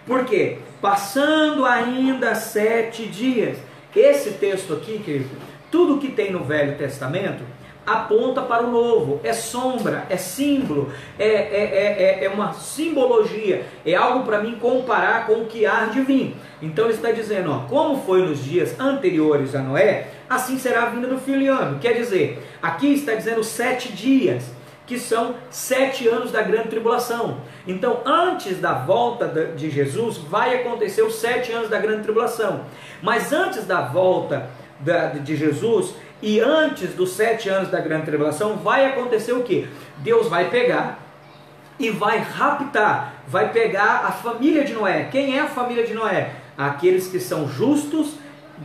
Por quê? Passando ainda 7 dias. Esse texto aqui, querido, tudo que tem no Velho Testamento aponta para o novo, é sombra, é símbolo, é uma simbologia, é algo para mim comparar com o que há de vir. Então ele está dizendo, como foi nos dias anteriores a Noé, assim será a vinda do Filho do Homem. Quer dizer, aqui está dizendo 7 dias, que são 7 anos da grande tribulação. Então antes da volta de Jesus vai acontecer os 7 anos da grande tribulação, mas antes da volta de Jesus e antes dos 7 anos da grande tribulação vai acontecer o que? Deus vai pegar e vai raptar, vai pegar a família de Noé. Quem é a família de Noé? Aqueles que são justos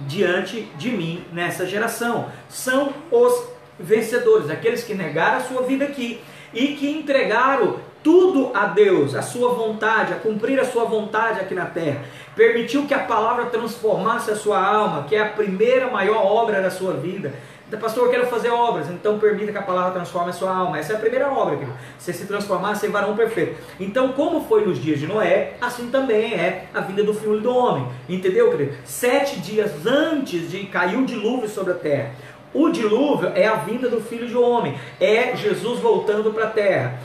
diante de mim nessa geração. São os vencedores, aqueles que negaram a sua vida aqui e que entregaram tudo a Deus, a sua vontade, a cumprir a sua vontade aqui na terra. Permitiu que a palavra transformasse a sua alma, que é a primeira maior obra da sua vida. Pastor, eu quero fazer obras, então permita que a palavra transforme a sua alma. Essa é a primeira obra, querido. Você se transformar, ser varão perfeito. Então, como foi nos dias de Noé, assim também é a vinda do Filho do Homem. Entendeu, querido? 7 dias antes de cair o dilúvio sobre a terra. O dilúvio é a vinda do Filho do Homem. É Jesus voltando para a terra.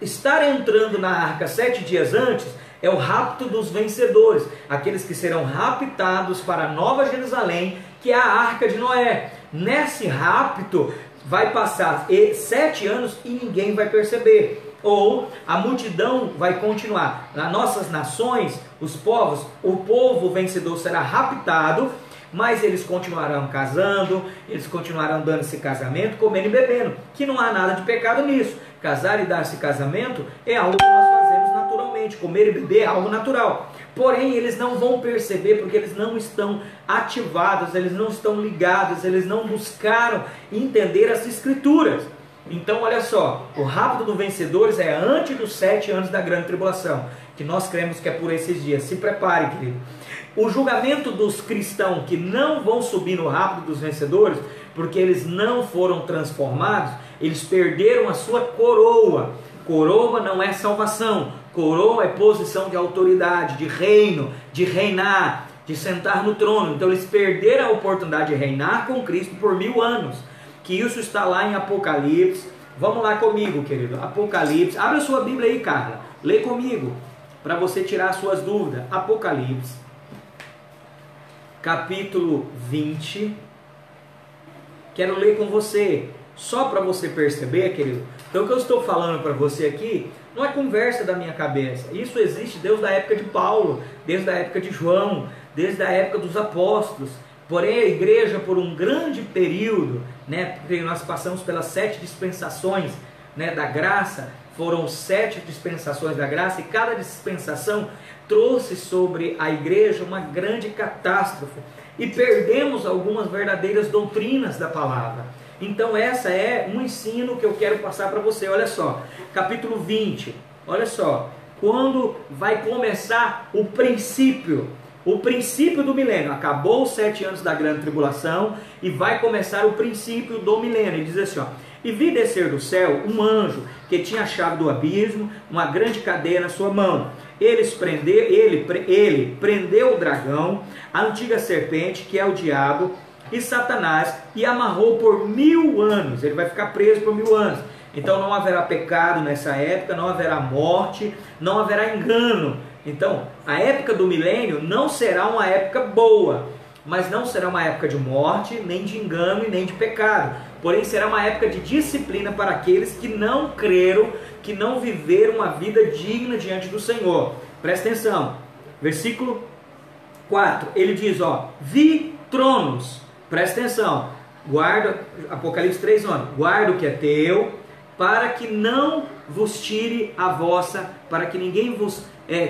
Estar entrando na arca 7 dias antes é o rapto dos vencedores, aqueles que serão raptados para a Nova Jerusalém, que é a arca de Noé. Nesse rapto vai passar 7 anos e ninguém vai perceber, ou a multidão vai continuar. Nas nossas nações, os povos, o povo vencedor será raptado, mas eles continuarão casando, eles continuarão dando esse casamento, comendo e bebendo, que não há nada de pecado nisso. Casar e dar esse casamento é algo que nós fazemos naturalmente, comer e beber é algo natural. Porém, eles não vão perceber porque eles não estão ativados, eles não estão ligados, eles não buscaram entender as Escrituras. Então, olha só, o rapto dos vencedores é antes dos 7 anos da grande tribulação, que nós cremos que é por esses dias. Se prepare, querido. O julgamento dos cristãos que não vão subir no rapto dos vencedores, porque eles não foram transformados, eles perderam a sua coroa. Coroa não é salvação, coroa é posição de autoridade, de reino, de reinar, de sentar no trono. Então eles perderam a oportunidade de reinar com Cristo por 1000 anos, que isso está lá em Apocalipse. Vamos lá comigo, querido, Apocalipse, abre a sua Bíblia aí, Carla, lê comigo, para você tirar as suas dúvidas. Apocalipse, capítulo 20, quero ler com você, só para você perceber, querido. Então o que eu estou falando para você aqui, não é conversa da minha cabeça, isso existe desde a época de Paulo, desde a época de João, desde a época dos apóstolos. Porém, a igreja, por um grande período, né, porque nós passamos pelas 7 dispensações, né, da graça, foram 7 dispensações da graça, e cada dispensação trouxe sobre a igreja uma grande catástrofe, e perdemos algumas verdadeiras doutrinas da palavra. Então essa é um ensino que eu quero passar para você. Olha só, capítulo 20, olha só, quando vai começar o princípio do milênio. Acabou os 7 anos da grande tribulação e vai começar o princípio do milênio. Ele diz assim, ó: e vi descer do céu um anjo que tinha a chave do abismo, uma grande cadeia na sua mão. Ele prendeu o dragão, a antiga serpente, que é o diabo e Satanás, e amarrou por 1000 anos. Ele vai ficar preso por 1000 anos. Então não haverá pecado nessa época, não haverá morte, não haverá engano. Então a época do milênio não será uma época boa, mas não será uma época de morte, nem de engano e nem de pecado. Porém será uma época de disciplina para aqueles que não creram, que não viveram uma vida digna diante do Senhor. Presta atenção, versículo 4, ele diz, ó: vi tronos. Presta atenção, guarda, Apocalipse 3:11, guarda o que é teu, para que não vos tire a vossa, para que ninguém vos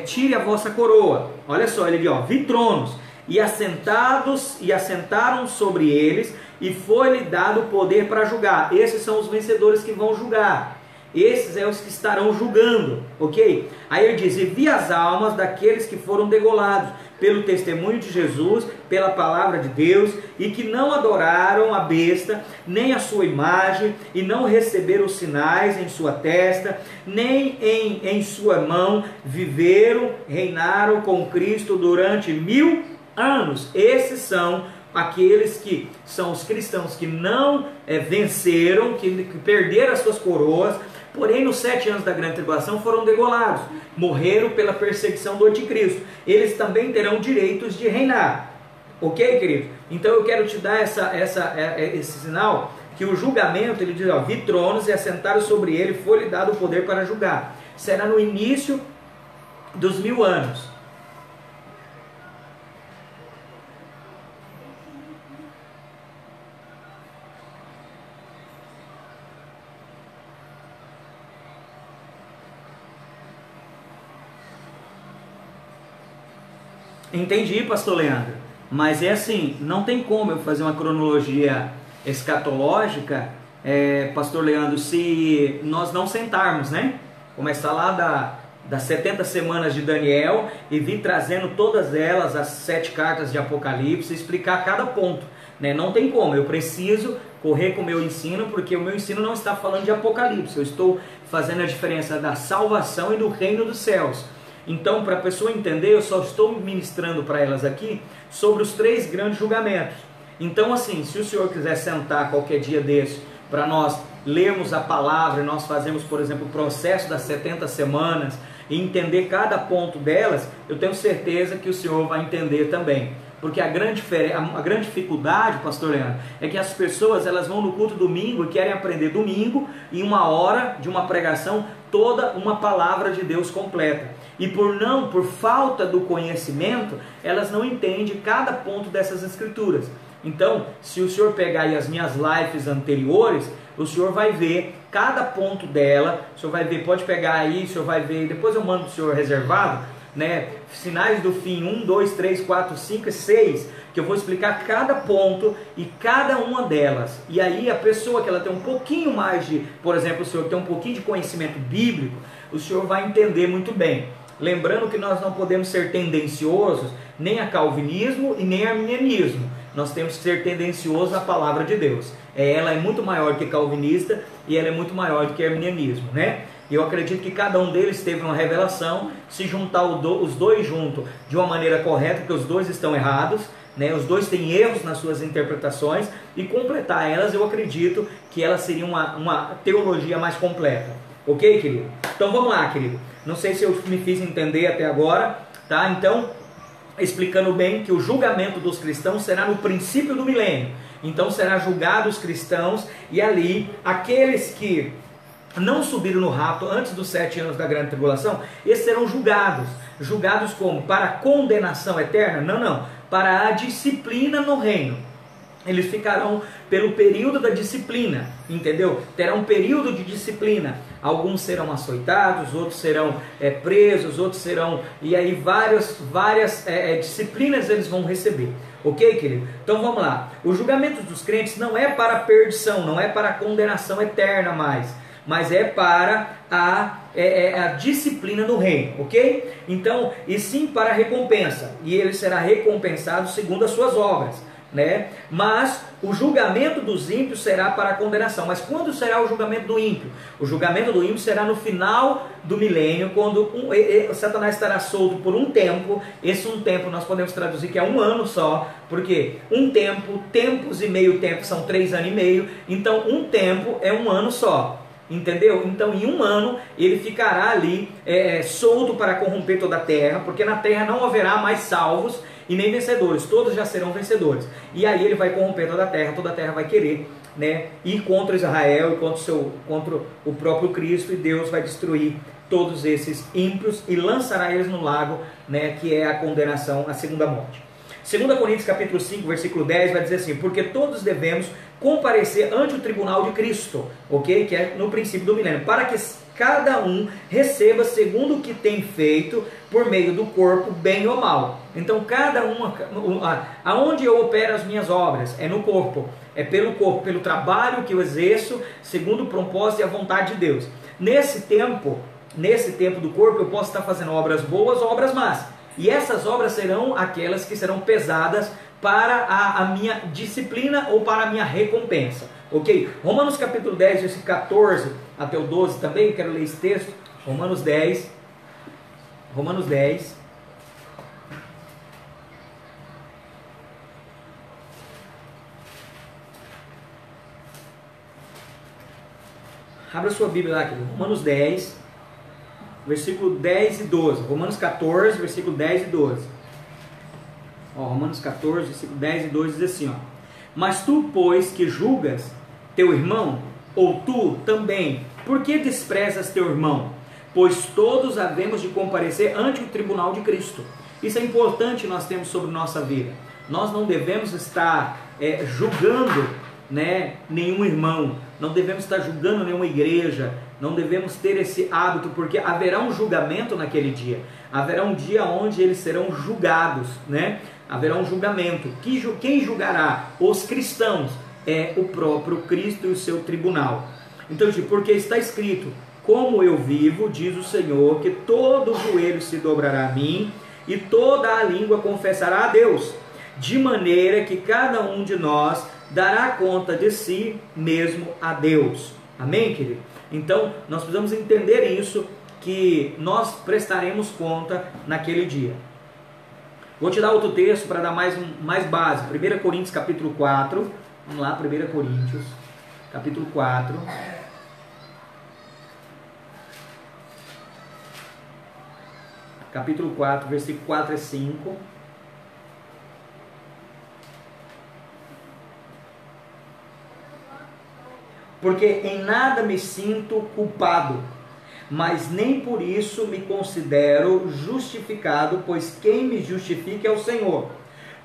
tire a vossa coroa. Olha só, ele diz, ó: vi tronos, e assentaram sobre eles, e foi-lhe dado poder para julgar. Esses são os vencedores que vão julgar. Esses é os que estarão julgando, ok? Aí ele diz, e vi as almas daqueles que foram degolados pelo testemunho de Jesus, pela palavra de Deus, e que não adoraram a besta, nem a sua imagem, e não receberam os sinais em sua testa, nem em sua mão, viveram, reinaram com Cristo durante 1000 anos. Esses são aqueles que são os cristãos que não venceram, que perderam as suas coroas, porém nos 7 anos da grande tribulação foram degolados, morreram pela perseguição do anticristo. Eles também terão direitos de reinar, ok, querido? Então eu quero te dar esse sinal, que o julgamento, ele diz, ó: vi tronos e assentaram sobre ele, foi-lhe dado o poder para julgar. Será no início dos 1000 anos. Entendi, pastor Leandro, mas é assim, não tem como eu fazer uma cronologia escatológica, pastor Leandro, se nós não sentarmos, né? Começar lá das 70 semanas de Daniel e vir trazendo todas elas, as 7 cartas de Apocalipse, explicar cada ponto, né? Não tem como, eu preciso correr com o meu ensino, porque o meu ensino não está falando de Apocalipse, eu estou fazendo a diferença da salvação e do reino dos céus. Então, para a pessoa entender, eu só estou ministrando para elas aqui sobre os 3 grandes julgamentos. Então, assim, se o senhor quiser sentar qualquer dia desse para nós lermos a palavra, nós fazemos, por exemplo, o processo das 70 semanas e entender cada ponto delas, eu tenho certeza que o senhor vai entender também. Porque a grande dificuldade, pastor Leandro, é que as pessoas elas vão no culto domingo e querem aprender domingo, em 1 hora de uma pregação, toda uma palavra de Deus completa. E por falta do conhecimento, elas não entendem cada ponto dessas escrituras. Então, se o senhor pegar aí as minhas lives anteriores, o senhor vai ver cada ponto dela, o senhor vai ver, pode pegar aí, o senhor vai ver, depois eu mando para o senhor reservado, né, sinais do fim 1, 2, 3, 4, 5 e 6, que eu vou explicar cada ponto e cada uma delas. E aí a pessoa que ela tem um pouquinho mais de, por exemplo, o senhor tem um pouquinho de conhecimento bíblico, o senhor vai entender muito bem. Lembrando que nós não podemos ser tendenciosos nem a calvinismo e nem a arminianismo. Nós temos que ser tendenciosos à palavra de Deus. Ela é muito maior que calvinista e ela é muito maior do que arminianismo, né? E eu acredito que cada um deles teve uma revelação. Se juntar os dois juntos de uma maneira correta, porque os dois estão errados, né? Os dois têm erros nas suas interpretações, e completar elas, eu acredito que ela seria uma teologia mais completa. Ok, querido? Então vamos lá, querido. Não sei se eu me fiz entender até agora, tá? Então, explicando bem que o julgamento dos cristãos será no princípio do milênio. Então será julgado os cristãos, e ali aqueles que não subiram no rapto antes dos 7 anos da grande tribulação, esses serão julgados. Julgados como? Para condenação eterna? Não, não. para a disciplina no reino. Eles ficarão pelo período da disciplina, entendeu? Terá um período de disciplina. Alguns serão açoitados, outros serão presos, outros serão... E aí várias disciplinas eles vão receber. Ok, querido? Então vamos lá. O julgamento dos crentes não é para a perdição, não é para a condenação eterna mais, mas é para a disciplina no reino, ok? Então, e sim para a recompensa. E ele será recompensado segundo as suas obras, né? Mas o julgamento dos ímpios será para a condenação. Mas quando será o julgamento do ímpio? O julgamento do ímpio será no final do milênio, quando Satanás estará solto por um tempo. Esse um tempo nós podemos traduzir que é um ano só, porque um tempo, tempos e meio tempo são 3 anos e meio, então um tempo é um ano só. Entendeu? Então em um ano ele ficará ali solto para corromper toda a terra, porque na terra não haverá mais salvos e nem vencedores, todos já serão vencedores. E aí ele vai corromper toda a terra vai querer, né, ir contra Israel e contra o próprio Cristo, e Deus vai destruir todos esses ímpios e lançará eles no lago, né, que é a condenação, a segunda morte. 2 Coríntios capítulo 5, versículo 10 vai dizer assim: porque todos devemos comparecer ante o tribunal de Cristo, ok? Que é no princípio do milênio, para que cada um receba segundo o que tem feito por meio do corpo, bem ou mal. Então cada aonde eu opero as minhas obras é no corpo, é pelo corpo, pelo trabalho que eu exerço segundo o propósito e a vontade de Deus. Nesse tempo do corpo eu posso estar fazendo obras boas ou obras más, e essas obras serão aquelas que serão pesadas para a minha disciplina ou para a minha recompensa, ok? Romanos capítulo 10, versículo 14 até o 12 também, quero ler esse texto. Romanos 10. Abra sua Bíblia lá, querido. Romanos 10, versículo 10 e 12. Romanos 14, versículo 10 e 12. Romanos 14, versículo 10 e 12 diz assim: mas tu, pois, que julgas teu irmão, ou tu também, por que desprezas teu irmão? Pois todos havemos de comparecer ante o tribunal de Cristo. Isso é importante nós temos sobre nossa vida. Nós não devemos estar julgando, né, nenhum irmão, não devemos estar julgando nenhuma igreja, não devemos ter esse hábito, porque haverá um julgamento naquele dia. Haverá um dia onde eles serão julgados, né? Haverá um julgamento. Quem julgará os cristãos é o próprio Cristo e o seu tribunal. Então, porque está escrito: como eu vivo, diz o Senhor, que todo joelho se dobrará a mim e toda a língua confessará a Deus, de maneira que cada um de nós dará conta de si mesmo a Deus. Amém, querido? Então, nós precisamos entender isso, que nós prestaremos conta naquele dia. Vou te dar outro texto para dar mais base. 1 Coríntios capítulo 4. Vamos lá, 1 Coríntios capítulo 4. Capítulo 4, versículo 4 e 5. Porque em nada me sinto culpado, mas nem por isso me considero justificado, pois quem me justifica é o Senhor.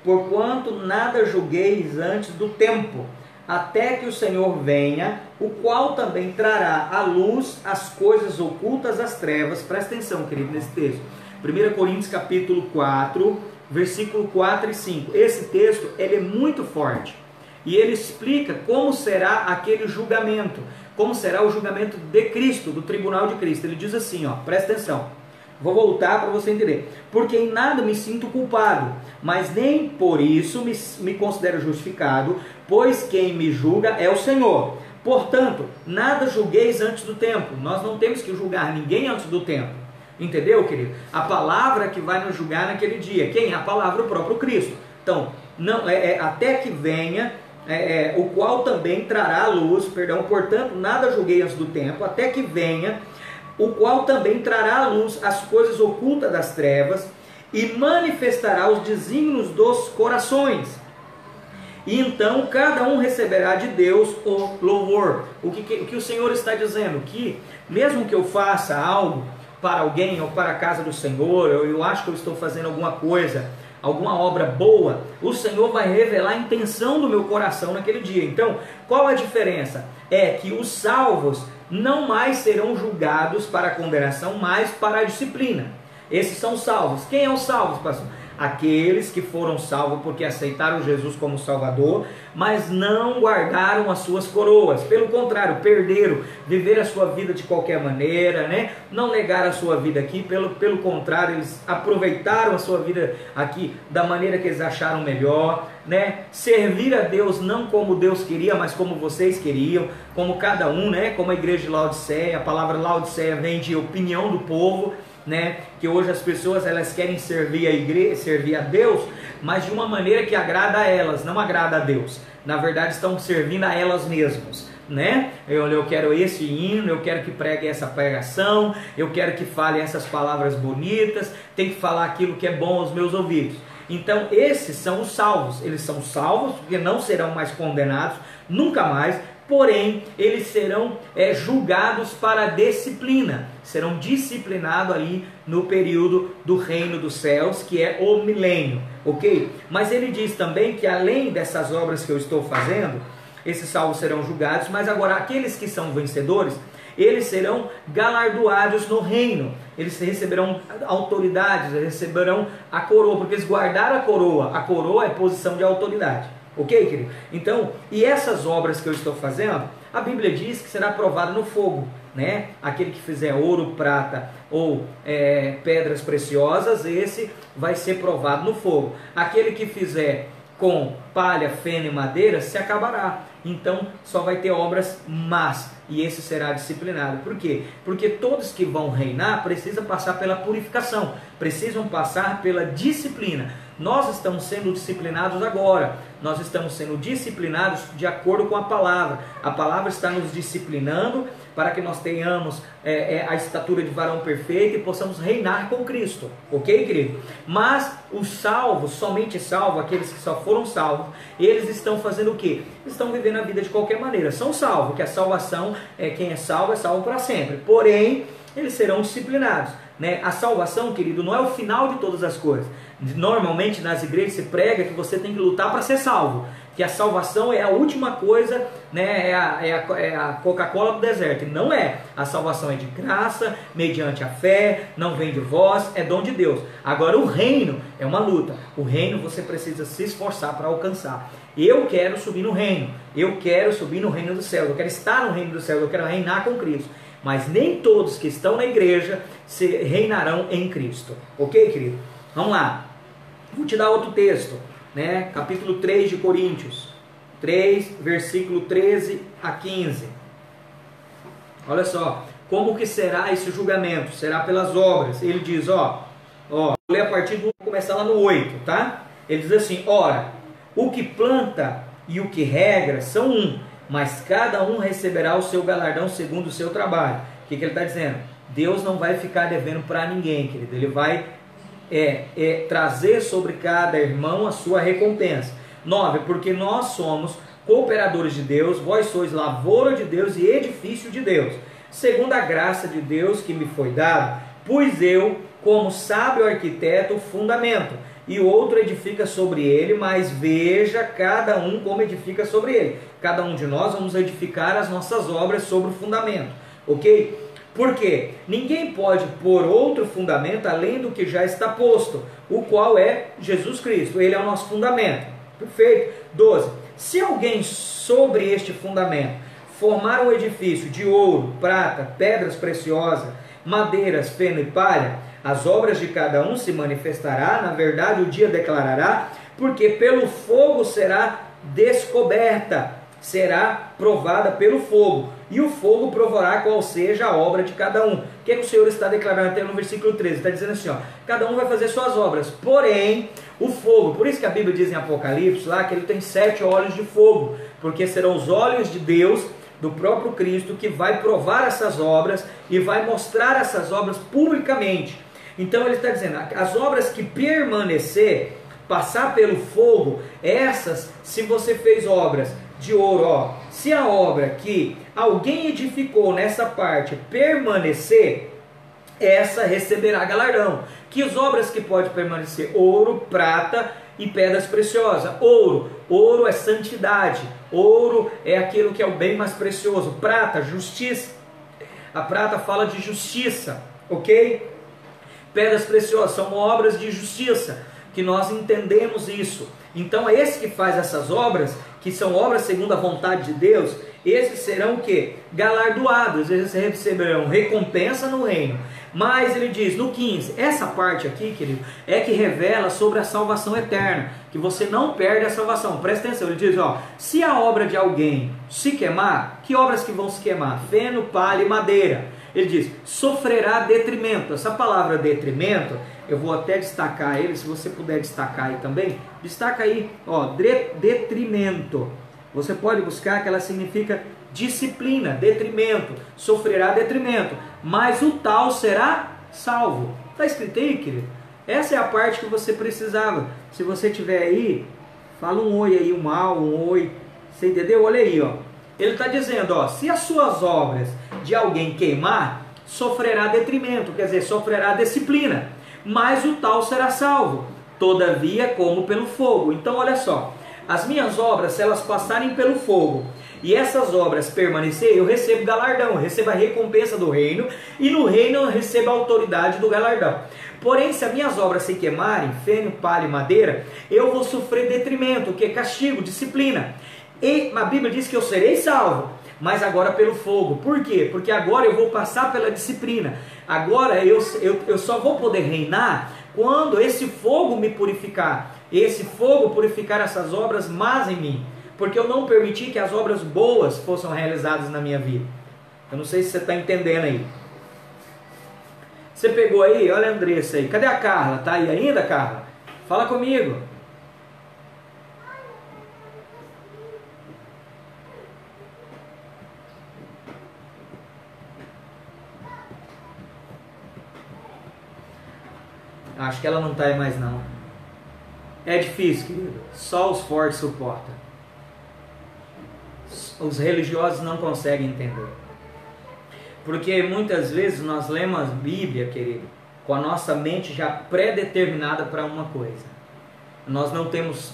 Porquanto nada julgueis antes do tempo, até que o Senhor venha, o qual também trará à luz as coisas ocultas das trevas. Presta atenção, querido, nesse texto. 1 Coríntios capítulo 4, versículo 4 e 5. Esse texto ele é muito forte. E ele explica como será aquele julgamento, como será o julgamento de Cristo, do tribunal de Cristo. Ele diz assim, presta atenção, vou voltar para você entender. Porque em nada me sinto culpado, mas nem por isso me considero justificado, pois quem me julga é o Senhor. Portanto, nada julgueis antes do tempo. Nós não temos que julgar ninguém antes do tempo. Entendeu, querido? A palavra que vai nos julgar naquele dia. Quem? A palavra, o próprio Cristo. Então, não, até que venha... o qual também trará à luz, portanto, nada julguei antes do tempo, até que venha, o qual também trará à luz as coisas ocultas das trevas, e manifestará os desígnios dos corações. E então cada um receberá de Deus o louvor. O que o Senhor está dizendo? Que mesmo que eu faça algo para alguém, ou para a casa do Senhor, eu acho que eu estou fazendo alguma coisa alguma obra boa, o Senhor vai revelar a intenção do meu coração naquele dia. Então, qual a diferença? É que os salvos não mais serão julgados para a condenação, mas para a disciplina. Esses são salvos. Quem é os salvos, pastor? Aqueles que foram salvos porque aceitaram Jesus como Salvador, mas não guardaram as suas coroas. Pelo contrário, perderam, viveram a sua vida de qualquer maneira, né? Não negaram a sua vida aqui, pelo contrário, eles aproveitaram a sua vida aqui da maneira que eles acharam melhor, né? Servir a Deus não como Deus queria, mas como vocês queriam, como cada um, né? Como a igreja de Laodiceia. A palavra Laodiceia vem de opinião do povo, né? Que hoje as pessoas elas querem servir a igreja, servir a Deus, mas de uma maneira que agrada a elas, não agrada a Deus. Na verdade estão servindo a elas mesmas, né? Eu quero esse hino, eu quero que pregue essa pregação, eu quero que fale essas palavras bonitas, tem que falar aquilo que é bom aos meus ouvidos. Então esses são os salvos. Eles são salvos porque não serão mais condenados, nunca mais. Porém, eles serão julgados para disciplina, serão disciplinados ali no período do reino dos céus, que é o milênio, ok? Mas ele diz também que além dessas obras que eu estou fazendo, esses salvos serão julgados, mas agora aqueles que são vencedores, eles serão galardoados no reino, eles receberão autoridades, receberão a coroa, porque eles guardaram a coroa é posição de autoridade. Ok, querido? Então, e essas obras que eu estou fazendo, a Bíblia diz que será provado no fogo, né? Aquele que fizer ouro, prata ou pedras preciosas, esse vai ser provado no fogo. Aquele que fizer com palha, feno e madeira, se acabará. Então, só vai ter obras más, e esse será disciplinado. Por quê? Porque todos que vão reinar precisam passar pela purificação, precisam passar pela disciplina. Nós estamos sendo disciplinados agora, nós estamos sendo disciplinados de acordo com a palavra está nos disciplinando para que nós tenhamos a estatura de varão perfeito e possamos reinar com Cristo, ok, querido? Mas os salvos, somente salvos, aqueles que só foram salvos, eles estão fazendo o quê? Estão vivendo a vida de qualquer maneira, são salvos, que a salvação, quem é salvo para sempre, porém, eles serão disciplinados, né? A salvação, querido, não é o final de todas as coisas. Normalmente nas igrejas se prega que você tem que lutar para ser salvo, que a salvação é a última coisa, né? É a Coca-Cola do deserto. E não é. A salvação é de graça, mediante a fé, não vem de vós, é dom de Deus. Agora o reino é uma luta. O reino você precisa se esforçar para alcançar. Eu quero subir no reino, eu quero subir no reino dos céus, eu quero estar no reino dos céus, eu quero reinar com Cristo. Mas nem todos que estão na igreja reinarão em Cristo. Ok, querido? Vamos lá. Vou te dar outro texto, né? Capítulo 3 de Coríntios. 3, versículo 13 a 15. Olha só. Como que será esse julgamento? Será pelas obras. Ele diz, vou ler a partir do... Vou começar lá no 8, tá? Ele diz assim, ora, o que planta e o que rega são um, mas cada um receberá o seu galardão segundo o seu trabalho. O que ele está dizendo? Deus não vai ficar devendo para ninguém, querido. Ele vai trazer sobre cada irmão a sua recompensa. 9, porque nós somos cooperadores de Deus, vós sois lavoura de Deus e edifício de Deus, segundo a graça de Deus que me foi dada, pois eu, como sábio arquiteto, fundamento, e outro edifica sobre ele, mas veja cada um como edifica sobre ele. Cada um de nós vamos edificar as nossas obras sobre o fundamento, ok? Porque ninguém pode pôr outro fundamento além do que já está posto, o qual é Jesus Cristo. Ele é o nosso fundamento. Perfeito? 12. Se alguém sobre este fundamento formar um edifício de ouro, prata, pedras preciosas, madeiras, feno e palha, as obras de cada um se manifestará, na verdade o dia declarará, porque pelo fogo será descoberta, será provada pelo fogo, e o fogo provará qual seja a obra de cada um. O que o Senhor está declarando até no versículo 13? Está dizendo assim, cada um vai fazer suas obras, porém o fogo, por isso que a Bíblia diz em Apocalipse lá que ele tem 7 olhos de fogo, porque serão os olhos de Deus, do próprio Cristo, que vai provar essas obras e vai mostrar essas obras publicamente. Então ele está dizendo, as obras que permanecer, passar pelo fogo, essas, se você fez obras de ouro, se a obra que alguém edificou nessa parte permanecer, essa receberá galardão. Que as obras que pode permanecer? Ouro, prata e pedras preciosas. Ouro é santidade. Ouro é aquilo que é o bem mais precioso. Prata, justiça. A prata fala de justiça, ok? Pedras preciosas são obras de justiça, que nós entendemos isso. Então é esse que faz essas obras, que são obras segundo a vontade de Deus, esses serão o quê? Galardoados, eles receberão recompensa no reino. Mas ele diz no 15, essa parte aqui, querido, é que revela sobre a salvação eterna, que você não perde a salvação. Presta atenção, ele diz, ó, se a obra de alguém se queimar, que obras que vão se queimar? Feno, palha e madeira. Ele diz, sofrerá detrimento. Essa palavra detrimento, eu vou até destacar ele, se você puder destacar aí também, destaca aí, ó, detrimento. Você pode buscar que ela significa disciplina, detrimento, sofrerá detrimento, mas o tal será salvo. Está escrito aí, querido? Essa é a parte que você precisava. Se você tiver aí, fala um oi aí, um oi, você entendeu? Olha aí, ó. Ele está dizendo, ó, se as suas obras de alguém queimar, sofrerá detrimento, quer dizer, sofrerá disciplina, mas o tal será salvo, todavia como pelo fogo. Então olha só, as minhas obras, se elas passarem pelo fogo, e essas obras permanecerem, eu recebo galardão, eu recebo a recompensa do reino, e no reino eu recebo a autoridade do galardão. Porém, se as minhas obras se queimarem, feno, palha e madeira, eu vou sofrer detrimento, que é castigo, disciplina. E a Bíblia diz que eu serei salvo, mas agora pelo fogo. Por quê? Porque agora eu vou passar pela disciplina. Agora eu só vou poder reinar quando esse fogo me purificar. Esse fogo purificar essas obras más em mim. Porque eu não permiti que as obras boas fossem realizadas na minha vida. Eu não sei se você está entendendo aí. Você pegou aí? Olha a Andressa aí. Cadê a Carla? Tá aí ainda, Carla? Fala comigo. Acho que ela não está aí mais não. É difícil, querido. Só os fortes suportam. Os religiosos não conseguem entender. Porque muitas vezes nós lemos a Bíblia, querido, com a nossa mente já pré-determinada para uma coisa. Nós não temos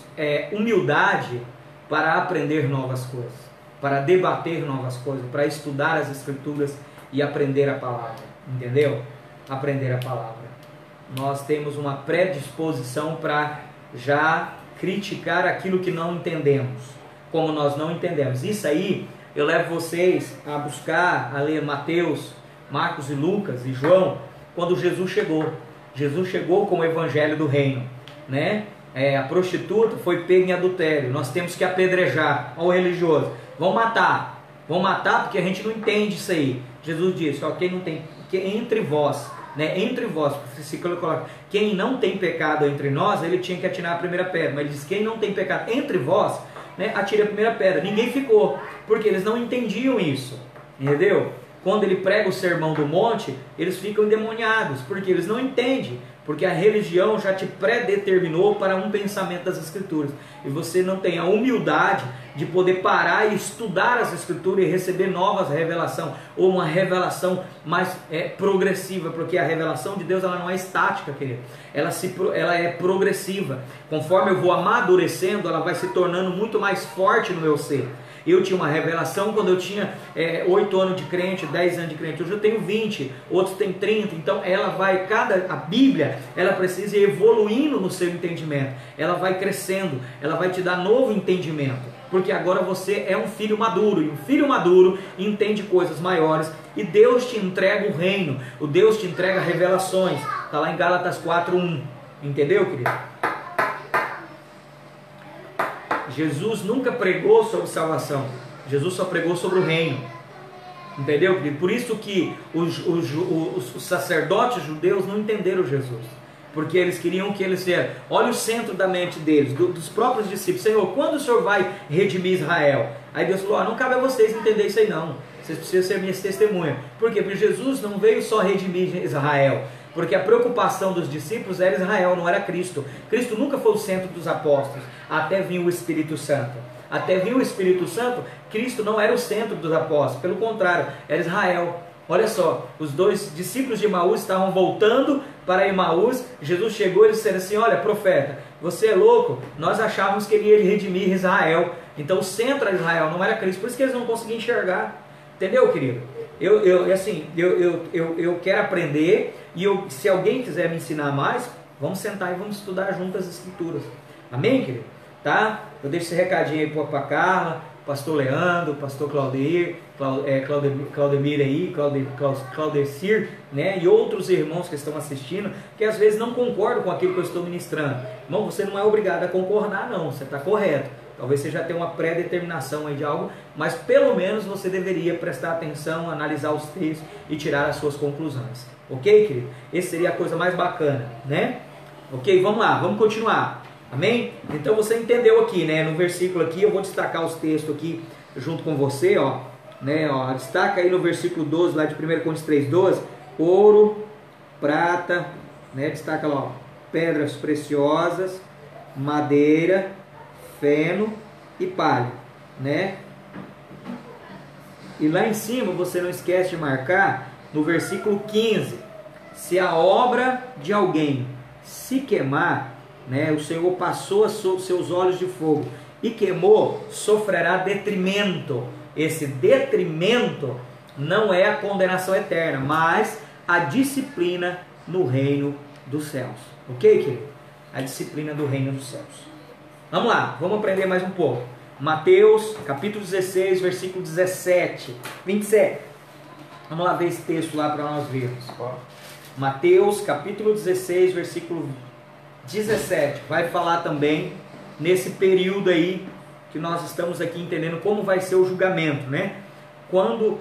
humildade para aprender novas coisas, para debater novas coisas, para estudar as Escrituras e aprender a palavra. Entendeu? Aprender a palavra. Nós temos uma predisposição para já criticar aquilo que não entendemos, como nós não entendemos. Isso aí eu levo vocês a buscar, a ler Mateus, Marcos e Lucas e João, quando Jesus chegou. Jesus chegou com o evangelho do reino, né? A prostituta foi pega em adultério, nós temos que apedrejar ao religioso. Vão matar porque a gente não entende isso aí. Jesus disse, ó, quem não tem, que entre vós, né, entre vós, se coloca, quem não tem pecado entre nós, ele tinha que atirar a primeira pedra, mas ele diz, quem não tem pecado entre vós, né, atire a primeira pedra. Ninguém ficou, porque eles não entendiam isso, entendeu? Quando ele prega o sermão do monte, eles ficam endemoniados, porque eles não entendem, porque a religião já te predeterminou para um pensamento das Escrituras, e você não tem a humildade de poder parar e estudar as Escrituras e receber novas revelações, ou uma revelação mais progressiva, porque a revelação de Deus ela não é estática, querido. Ela é progressiva. Conforme eu vou amadurecendo, ela vai se tornando muito mais forte no meu ser. Eu tinha uma revelação quando eu tinha 8 anos de crente, 10 anos de crente. Hoje eu tenho 20, outros têm 30. Então ela vai, a Bíblia, ela precisa ir evoluindo no seu entendimento. Ela vai crescendo, ela vai te dar novo entendimento. Porque agora você é um filho maduro, e um filho maduro entende coisas maiores. E Deus te entrega o reino, o Deus te entrega revelações. Está lá em Gálatas 4:1. Entendeu, querido? Jesus nunca pregou sobre salvação. Jesus só pregou sobre o reino. Entendeu, querido? Por isso que os sacerdotes judeus não entenderam Jesus. Porque eles queriam que eles fossem. Olha o centro da mente deles, dos próprios discípulos. Senhor, quando o Senhor vai redimir Israel? Aí Deus falou, não cabe a vocês entender isso aí não. Vocês precisam ser minhas testemunhas. Por quê? Porque Jesus não veio só redimir Israel. Porque a preocupação dos discípulos era Israel, não era Cristo. Cristo nunca foi o centro dos apóstolos, até vir o Espírito Santo. Até vir o Espírito Santo, Cristo não era o centro dos apóstolos, pelo contrário, era Israel. Olha só, os dois discípulos de Emaús estavam voltando para Emaús. Jesus chegou e disse assim: olha, profeta, você é louco? Nós achávamos que ele ia redimir Israel. Então o centro de Israel não era Cristo, por isso que eles não conseguiam enxergar. Entendeu, querido? Eu quero aprender, e se alguém quiser me ensinar mais, vamos sentar e vamos estudar juntas as Escrituras. Amém, querido? Tá? Eu deixo esse recadinho aí para a Carla, pastor Leandro, pastor Claudemir aí, Claudecir, né? E outros irmãos que estão assistindo, que às vezes não concordam com aquilo que eu estou ministrando. Irmão, você não é obrigado a concordar, não, você está correto. Talvez você já tenha uma pré-determinação aí de algo, mas pelo menos você deveria prestar atenção, analisar os textos e tirar as suas conclusões. Ok, querido? Essa seria a coisa mais bacana, né? Ok, vamos lá, vamos continuar. Amém? Então você entendeu aqui, né? No versículo aqui, eu vou destacar os textos aqui junto com você, ó. Né, ó, destaca aí no versículo 12, lá de 1 Coríntios 3:12, ouro, prata, né? Destaca lá, ó, pedras preciosas, madeira, feno e palha, né? E lá em cima você não esquece de marcar no versículo 15: se a obra de alguém se queimar, né, o Senhor passou sobre seus olhos de fogo e queimou, sofrerá detrimento. Esse detrimento não é a condenação eterna, mas a disciplina no reino dos céus. Ok, querido? A disciplina do reino dos céus. Vamos lá, vamos aprender mais um pouco. Mateus, capítulo 16, versículo 27. Vamos lá ver esse texto lá para nós vermos. Mateus, capítulo 16, versículo 17. Vai falar também nesse período aí que nós estamos aqui entendendo como vai ser o julgamento, né? Quando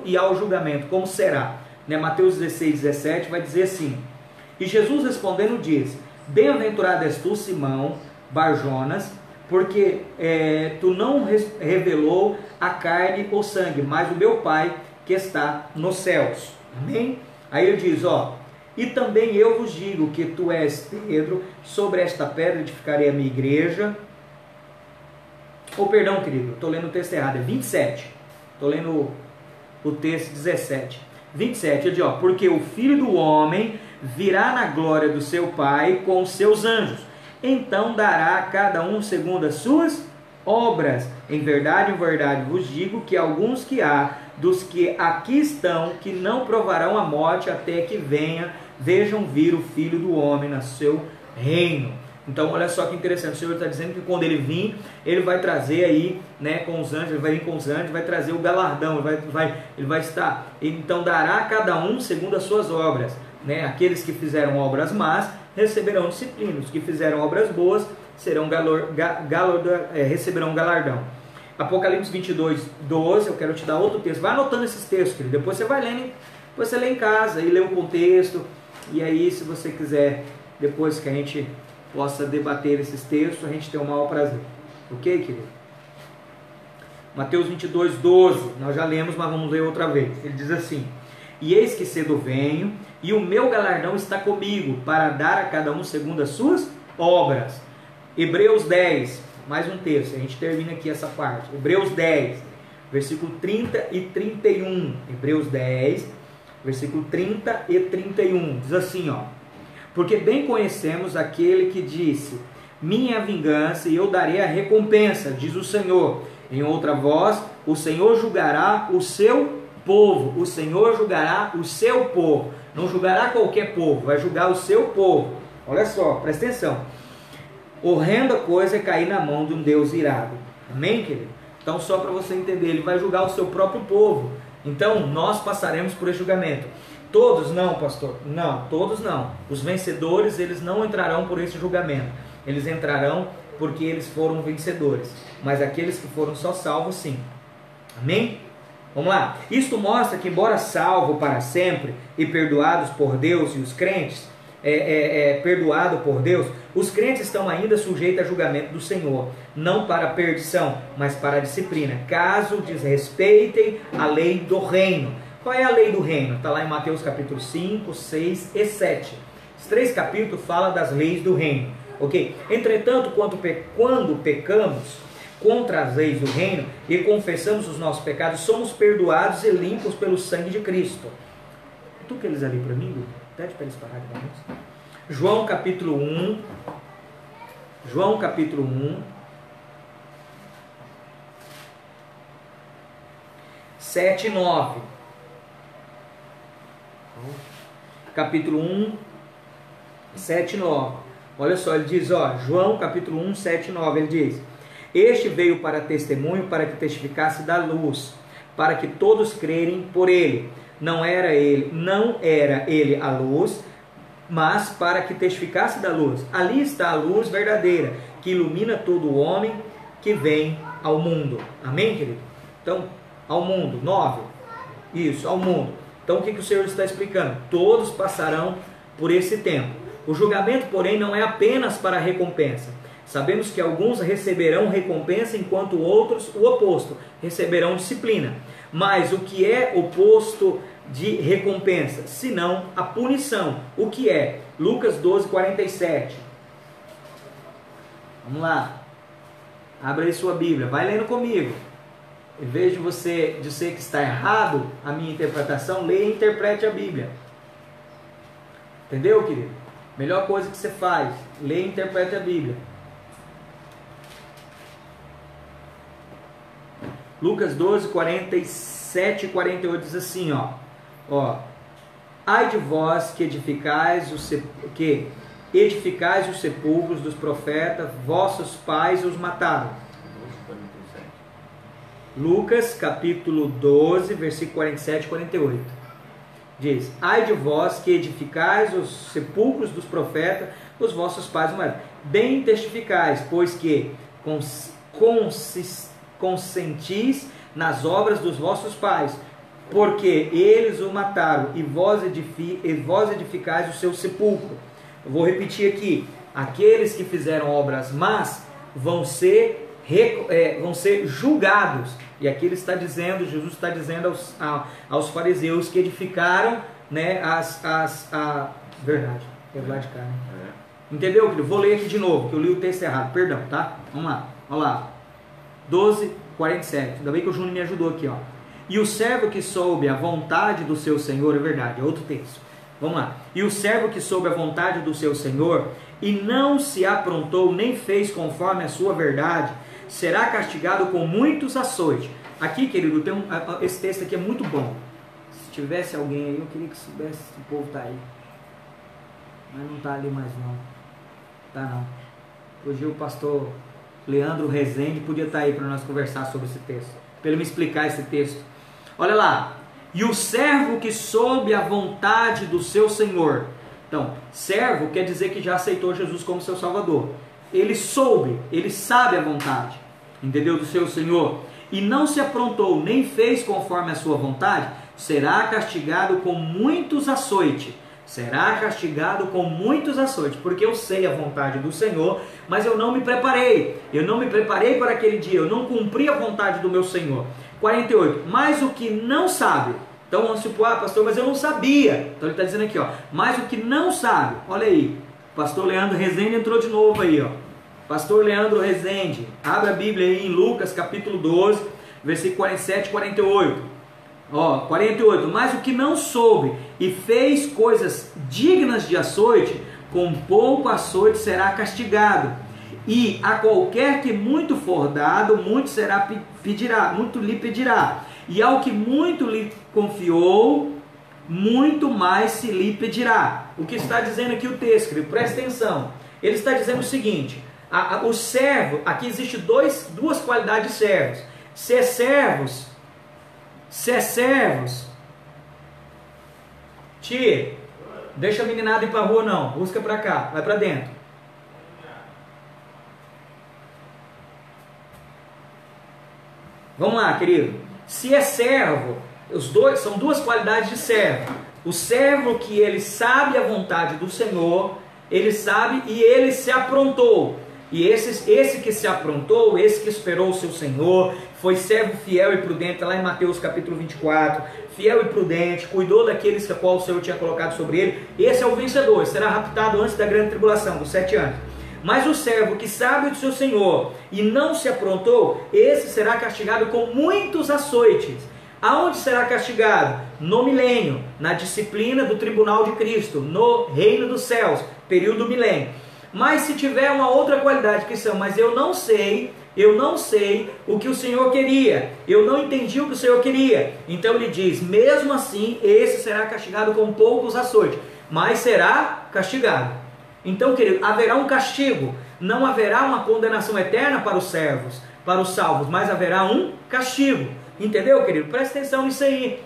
e ao julgamento, como será? Né? Mateus 16, 17 vai dizer assim: e Jesus respondendo diz: bem-aventurado és tu, Simão Barjonas, porque tu não revelou a carne ou sangue, mas o meu Pai que está nos céus. Amém? Aí ele diz, ó: e também eu vos digo que tu és Pedro, sobre esta pedra edificarei a minha igreja. Oh, perdão, querido, estou lendo o texto errado, é 27. Estou lendo o texto 17. 27, ele diz, ó: porque o Filho do Homem virá na glória do seu Pai com os seus anjos. Então dará a cada um segundo as suas obras. Em verdade vos digo que alguns que há dos que aqui estão, que não provarão a morte até que vejam vir o Filho do Homem no seu reino. Então olha só que interessante, o Senhor está dizendo que quando ele vir, ele vai trazer aí, né, com os anjos, ele vai vir com os anjos, vai trazer o galardão, ele vai estar, então dará a cada um segundo as suas obras, né? Aqueles que fizeram obras más receberão disciplina, os que fizeram obras boas receberão galardão. Apocalipse 22, 12, eu quero te dar outro texto, vai anotando esses textos, querido. Depois você vai lendo, depois você lê em casa e lê o contexto, e aí se você quiser, depois que a gente possa debater esses textos, a gente tem o maior prazer. Ok, querido? Mateus 22, 12, nós já lemos, mas vamos ler outra vez. Ele diz assim: e eis que cedo venho, e o meu galardão está comigo, para dar a cada um segundo as suas obras. Hebreus 10, mais um texto, a gente termina aqui essa parte. Hebreus 10, versículo 30 e 31. Hebreus 10, versículo 30 e 31. Diz assim, ó: porque bem conhecemos aquele que disse: minha vingança e eu darei a recompensa, diz o Senhor. Em outra voz, o Senhor julgará o seu povo. O Senhor julgará o seu povo. Não julgará qualquer povo, vai julgar o seu povo. Olha só, presta atenção. Horrenda coisa é cair na mão de um Deus irado. Amém, querido? Então, só para você entender, ele vai julgar o seu próprio povo. Então, nós passaremos por esse julgamento. Todos não, pastor? Não, todos não. Os vencedores, eles não entrarão por esse julgamento. Eles entrarão porque eles foram vencedores. Mas aqueles que foram só salvos, sim. Amém? Vamos lá. Isto mostra que, embora salvo para sempre e perdoados por Deus, e os crentes, perdoado por Deus, os crentes estão ainda sujeitos a julgamento do Senhor, não para a perdição, mas para a disciplina, caso desrespeitem a lei do reino. Qual é a lei do reino? Está lá em Mateus capítulo 5, 6 e 7. Os 3 capítulos falam das leis do reino. Ok? Entretanto, quando pecamos, contrazeis o reino e confessamos os nossos pecados, somos perdoados e limpos pelo sangue de Cristo. Tu que eles ali para mim, Lu? Pede para eles pararem de dar. João capítulo 1. João capítulo 1. 7 e 9. Capítulo 1, 7 e 9. Olha só, ele diz, ó, João capítulo 1, 7 e 9, ele diz: Este veio para testemunho, para que testificasse da luz, para que todos crerem por ele. Não era ele a luz, mas para que testificasse da luz. Ali está a luz verdadeira, que ilumina todo homem que vem ao mundo. Amém, querido? Então, ao mundo, 9. Isso, ao mundo. Então, o que o Senhor está explicando? Todos passarão por esse tempo. O julgamento, porém, não é apenas para a recompensa. Sabemos que alguns receberão recompensa, enquanto outros, o oposto, receberão disciplina. Mas o que é oposto de recompensa? Senão a punição. O que é? Lucas 12, 47. Vamos lá. Abra aí sua Bíblia. Vai lendo comigo. Em vez de você dizer que está errado a minha interpretação, leia e interprete a Bíblia. Entendeu, querido? Melhor coisa que você faz, leia e interprete a Bíblia. Lucas 12, 47 e 48 diz assim, ó. Ai de vós que edificais os sepulcros dos profetas, vossos pais os mataram. Lucas capítulo 12, versículo 47 e 48. Diz: Ai de vós que edificais os sepulcros dos profetas, os vossos pais o mataram. Bem testificais, pois que consentis nas obras dos vossos pais, porque eles o mataram, e vós edificais o seu sepulcro. Eu vou repetir aqui: aqueles que fizeram obras más vão ser julgados. E aqui ele está dizendo, Jesus está dizendo aos fariseus que edificaram, né, verdade, é lá de cá, né? Entendeu, querido? Vou ler aqui de novo, que eu li o texto errado, perdão, tá? Vamos lá, olha lá. 12, 47, ainda bem que o Júnior me ajudou aqui, ó. E o servo que soube a vontade do seu senhor, é verdade, é outro texto. Vamos lá. E o servo que soube a vontade do seu senhor e não se aprontou nem fez conforme a sua verdade, será castigado com muitos açoites. Aqui, querido, esse texto aqui é muito bom. Se tivesse alguém aí, eu queria que soubesse se o povo está aí. Mas não está ali mais não. Tá não. Hoje o pastor Leandro Rezende podia estar aí para nós conversar sobre esse texto, para ele me explicar esse texto. Olha lá. E o servo que soube a vontade do seu senhor. Então, servo quer dizer que já aceitou Jesus como seu salvador. Ele soube, ele sabe a vontade, entendeu, do seu senhor, e não se aprontou, nem fez conforme a sua vontade, será castigado com muitos açoites. Será castigado com muitos açoites, porque eu sei a vontade do Senhor, mas eu não me preparei. Eu não me preparei para aquele dia, eu não cumpri a vontade do meu Senhor. 48. Mas o que não sabe. Então vamos supor, pastor, mas eu não sabia. Então ele está dizendo aqui, ó, mas o que não sabe. Olha aí, pastor Leandro Rezende entrou de novo aí, ó. Pastor Leandro Rezende, abre a Bíblia aí em Lucas capítulo 12, versículo 47 e 48. Ó, 48, mas o que não soube e fez coisas dignas de açoite, com pouco açoite será castigado. E a qualquer que muito for dado, muito lhe pedirá. E ao que muito lhe confiou, muito mais se lhe pedirá. O que está dizendo aqui o texto, presta atenção. Ele está dizendo o seguinte: o servo, aqui existe duas qualidades de servos. Se é servos, tia, deixa a meninada ir para a rua não, busca para cá, vai para dentro. Vamos lá, querido. Se é servo, são duas qualidades de servo. O servo que ele sabe a vontade do Senhor, ele sabe e ele se aprontou. E esse que se aprontou, esse que esperou o seu Senhor, foi servo fiel e prudente, lá em Mateus capítulo 24, fiel e prudente, cuidou daqueles a qual o Senhor tinha colocado sobre ele, esse é o vencedor, será raptado antes da grande tribulação, dos 7 anos. Mas o servo que sabe do seu senhor e não se aprontou, esse será castigado com muitos açoites. Aonde será castigado? No milênio, na disciplina do tribunal de Cristo, no reino dos céus, período do milênio. Mas se tiver uma outra qualidade, que são, mas eu não sei o que o Senhor queria, eu não entendi o que o Senhor queria. Então ele diz, mesmo assim, esse será castigado com poucos açoites, mas será castigado. Então, querido, haverá um castigo, não haverá uma condenação eterna para os servos, para os salvos, mas haverá um castigo. Entendeu, querido? Presta atenção nisso aí.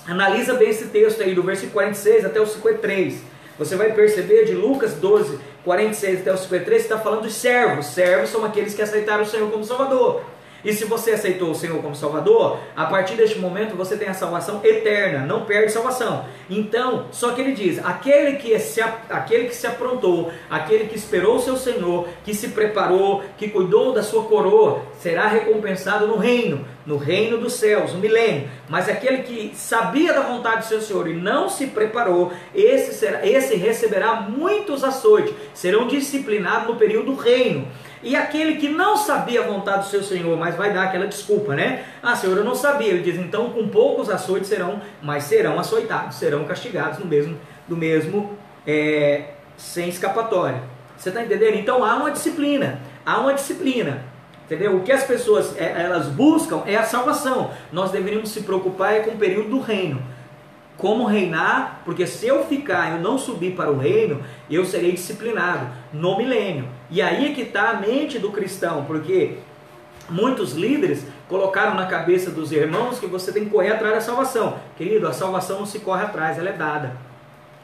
Analisa bem esse texto aí, do versículo 46 até o 53. Você vai perceber de Lucas 12, 46 até o 53, está falando dos servos. Servos são aqueles que aceitaram o Senhor como Salvador. E se você aceitou o Senhor como Salvador, a partir deste momento você tem a salvação eterna, não perde salvação. Então, só que ele diz, aquele que se aprontou, aquele que esperou o seu Senhor, que se preparou, que cuidou da sua coroa, será recompensado no reino dos céus, no milênio. Mas aquele que sabia da vontade do seu Senhor e não se preparou, esse receberá muitos açoites, serão disciplinados no período do reino. E aquele que não sabia a vontade do seu Senhor, mas vai dar aquela desculpa, né? Ah, Senhor, eu não sabia. Ele diz, então com poucos açoites serão açoitados, serão castigados sem escapatória. Você está entendendo? Então há uma disciplina, entendeu? O que as pessoas elas buscam é a salvação. Nós deveríamos se preocupar com o período do reino. Como reinar, porque se eu não subir para o reino, eu serei disciplinado no milênio. E aí é que está a mente do cristão, porque muitos líderes colocaram na cabeça dos irmãos que você tem que correr atrás da salvação. Querido, a salvação não se corre atrás, ela é dada.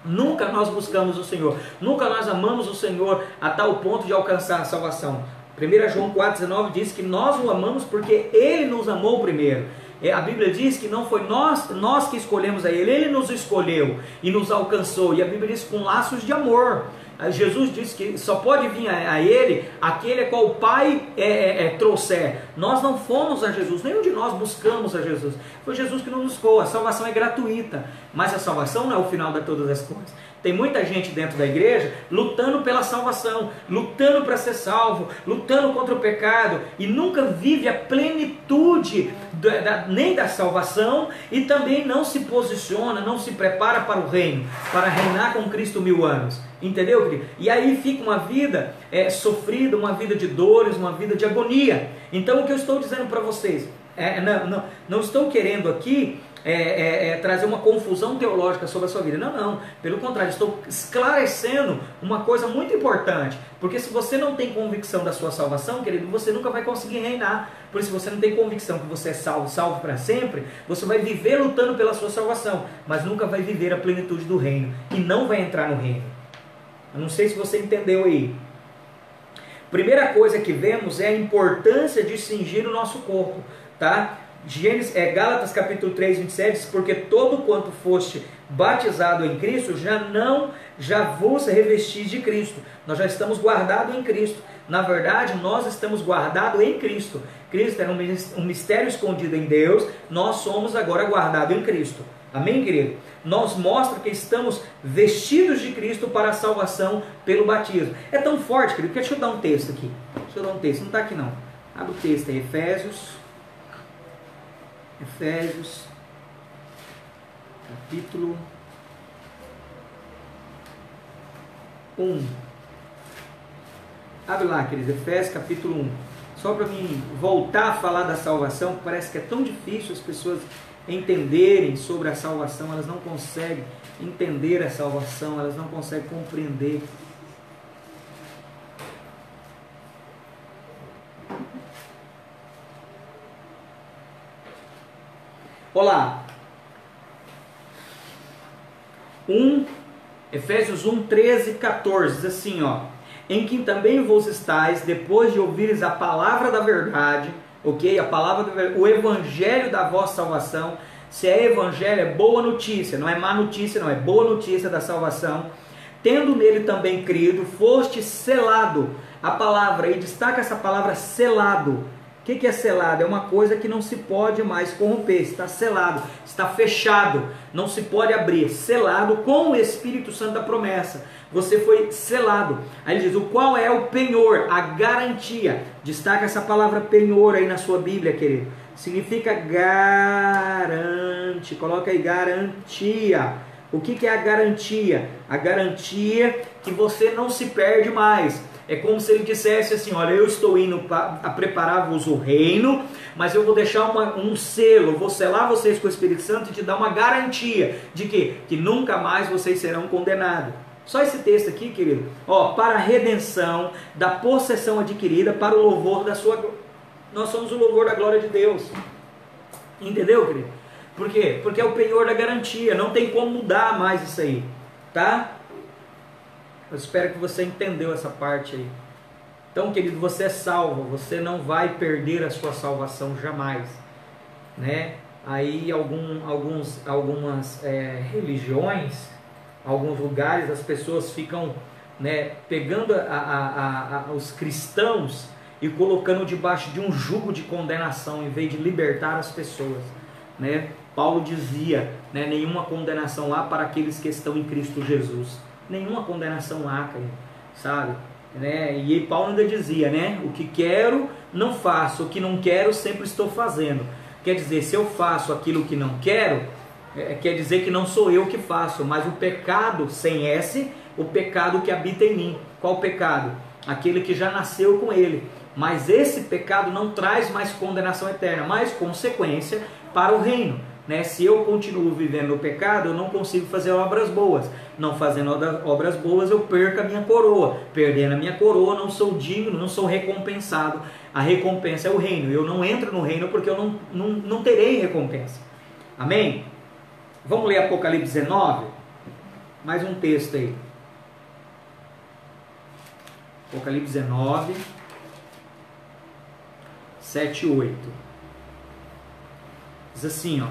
Nunca nós buscamos o Senhor, nunca nós amamos o Senhor a tal ponto de alcançar a salvação. 1 João 4,19 diz que nós o amamos porque Ele nos amou primeiro. A Bíblia diz que não foi nós que escolhemos a Ele, Ele nos escolheu e nos alcançou. E a Bíblia diz com laços de amor. Jesus disse que só pode vir a Ele aquele a qual o Pai trouxer. Nós não fomos a Jesus, nenhum de nós buscamos a Jesus. Foi Jesus que nos buscou. A salvação é gratuita, mas a salvação não é o final de todas as coisas. Tem muita gente dentro da igreja lutando pela salvação, lutando para ser salvo, lutando contra o pecado e nunca vive a plenitude nem da salvação e também não se posiciona, não se prepara para o reino, para reinar com Cristo 1000 anos. Entendeu, querido? E aí fica uma vida sofrida, uma vida de dores, uma vida de agonia. Então o que eu estou dizendo para vocês, não estou querendo aqui trazer uma confusão teológica sobre a sua vida. Não, pelo contrário, estou esclarecendo uma coisa muito importante, porque se você não tem convicção da sua salvação, querido, você nunca vai conseguir reinar. Por isso, se você não tem convicção que você é salvo para sempre, você vai viver lutando pela sua salvação, mas nunca vai viver a plenitude do reino, e não vai entrar no reino. Eu não sei se você entendeu aí. Primeira coisa que vemos é a importância de cingir o nosso corpo, tá? Gálatas capítulo 3, 27 diz, porque todo quanto foste batizado em Cristo, já vos revestis de Cristo. Nós já estamos guardados em Cristo. Na verdade, nós estamos guardados em Cristo. Cristo era um mistério escondido em Deus, nós somos agora guardados em Cristo. Amém, querido? Nós mostra que estamos vestidos de Cristo para a salvação pelo batismo. É tão forte, querido, que deixa eu dar um texto aqui. Não está aqui não. Abre o texto aí, Efésios capítulo 1. Abre lá, queridos, Efésios capítulo 1. Só para mim voltar a falar da salvação, que parece que é tão difícil as pessoas entenderem sobre a salvação, elas não conseguem entender a salvação, elas não conseguem compreender. Olá, Efésios 1, 13, 14, diz assim, em que também vos estáis, depois de ouvires a palavra da verdade, ok? O evangelho da vossa salvação. Se é evangelho, é boa notícia, não é má notícia, não, é boa notícia da salvação. Tendo nele também crido, foste selado. A palavra, e destaca essa palavra selado. O que é selado? É uma coisa que não se pode mais corromper, está selado, está fechado, não se pode abrir, selado com o Espírito Santo da promessa. Você foi selado. Aí ele diz, qual é o penhor, a garantia? Destaca essa palavra penhor aí na sua Bíblia, querido. Significa garante, coloca aí, garantia. O que é a garantia? A garantia que você não se perde mais. É como se ele dissesse assim, olha, eu estou indo a preparar-vos o reino, mas eu vou deixar um selo, vou selar vocês com o Espírito Santo e te dar uma garantia de quê? Que nunca mais vocês serão condenados. Só esse texto aqui, querido, para a redenção da possessão adquirida, para o louvor da sua glória. Nós somos o louvor da glória de Deus. Entendeu, querido? Por quê? Porque é o penhor da garantia, não tem como mudar mais isso aí, tá? Eu espero que você entendeu essa parte aí. Então, querido, você é salvo, você não vai perder a sua salvação jamais, né? Aí algumas religiões, alguns lugares, as pessoas ficam, né, pegando os cristãos e colocando debaixo de um jugo de condenação, em vez de libertar as pessoas, né? Paulo dizia, né, nenhuma condenação há para aqueles que estão em Cristo Jesus. Nenhuma condenação há, sabe? Né? E Paulo ainda dizia, né, o que quero não faço, o que não quero sempre estou fazendo. Quer dizer, se eu faço aquilo que não quero, quer dizer que não sou eu que faço, mas o pecado sem S, o pecado que habita em mim. Qual pecado? Aquele que já nasceu com ele. Mas esse pecado não traz mais condenação eterna, mas consequência para o reino. Né? Se eu continuo vivendo no pecado, eu não consigo fazer obras boas. Não fazendo obras boas, eu perco a minha coroa. Perdendo a minha coroa, não sou digno, não sou recompensado. A recompensa é o reino. Eu não entro no reino porque eu não terei recompensa. Amém? Vamos ler Apocalipse 19? Mais um texto aí. Apocalipse 19, 7 e 8. Diz assim,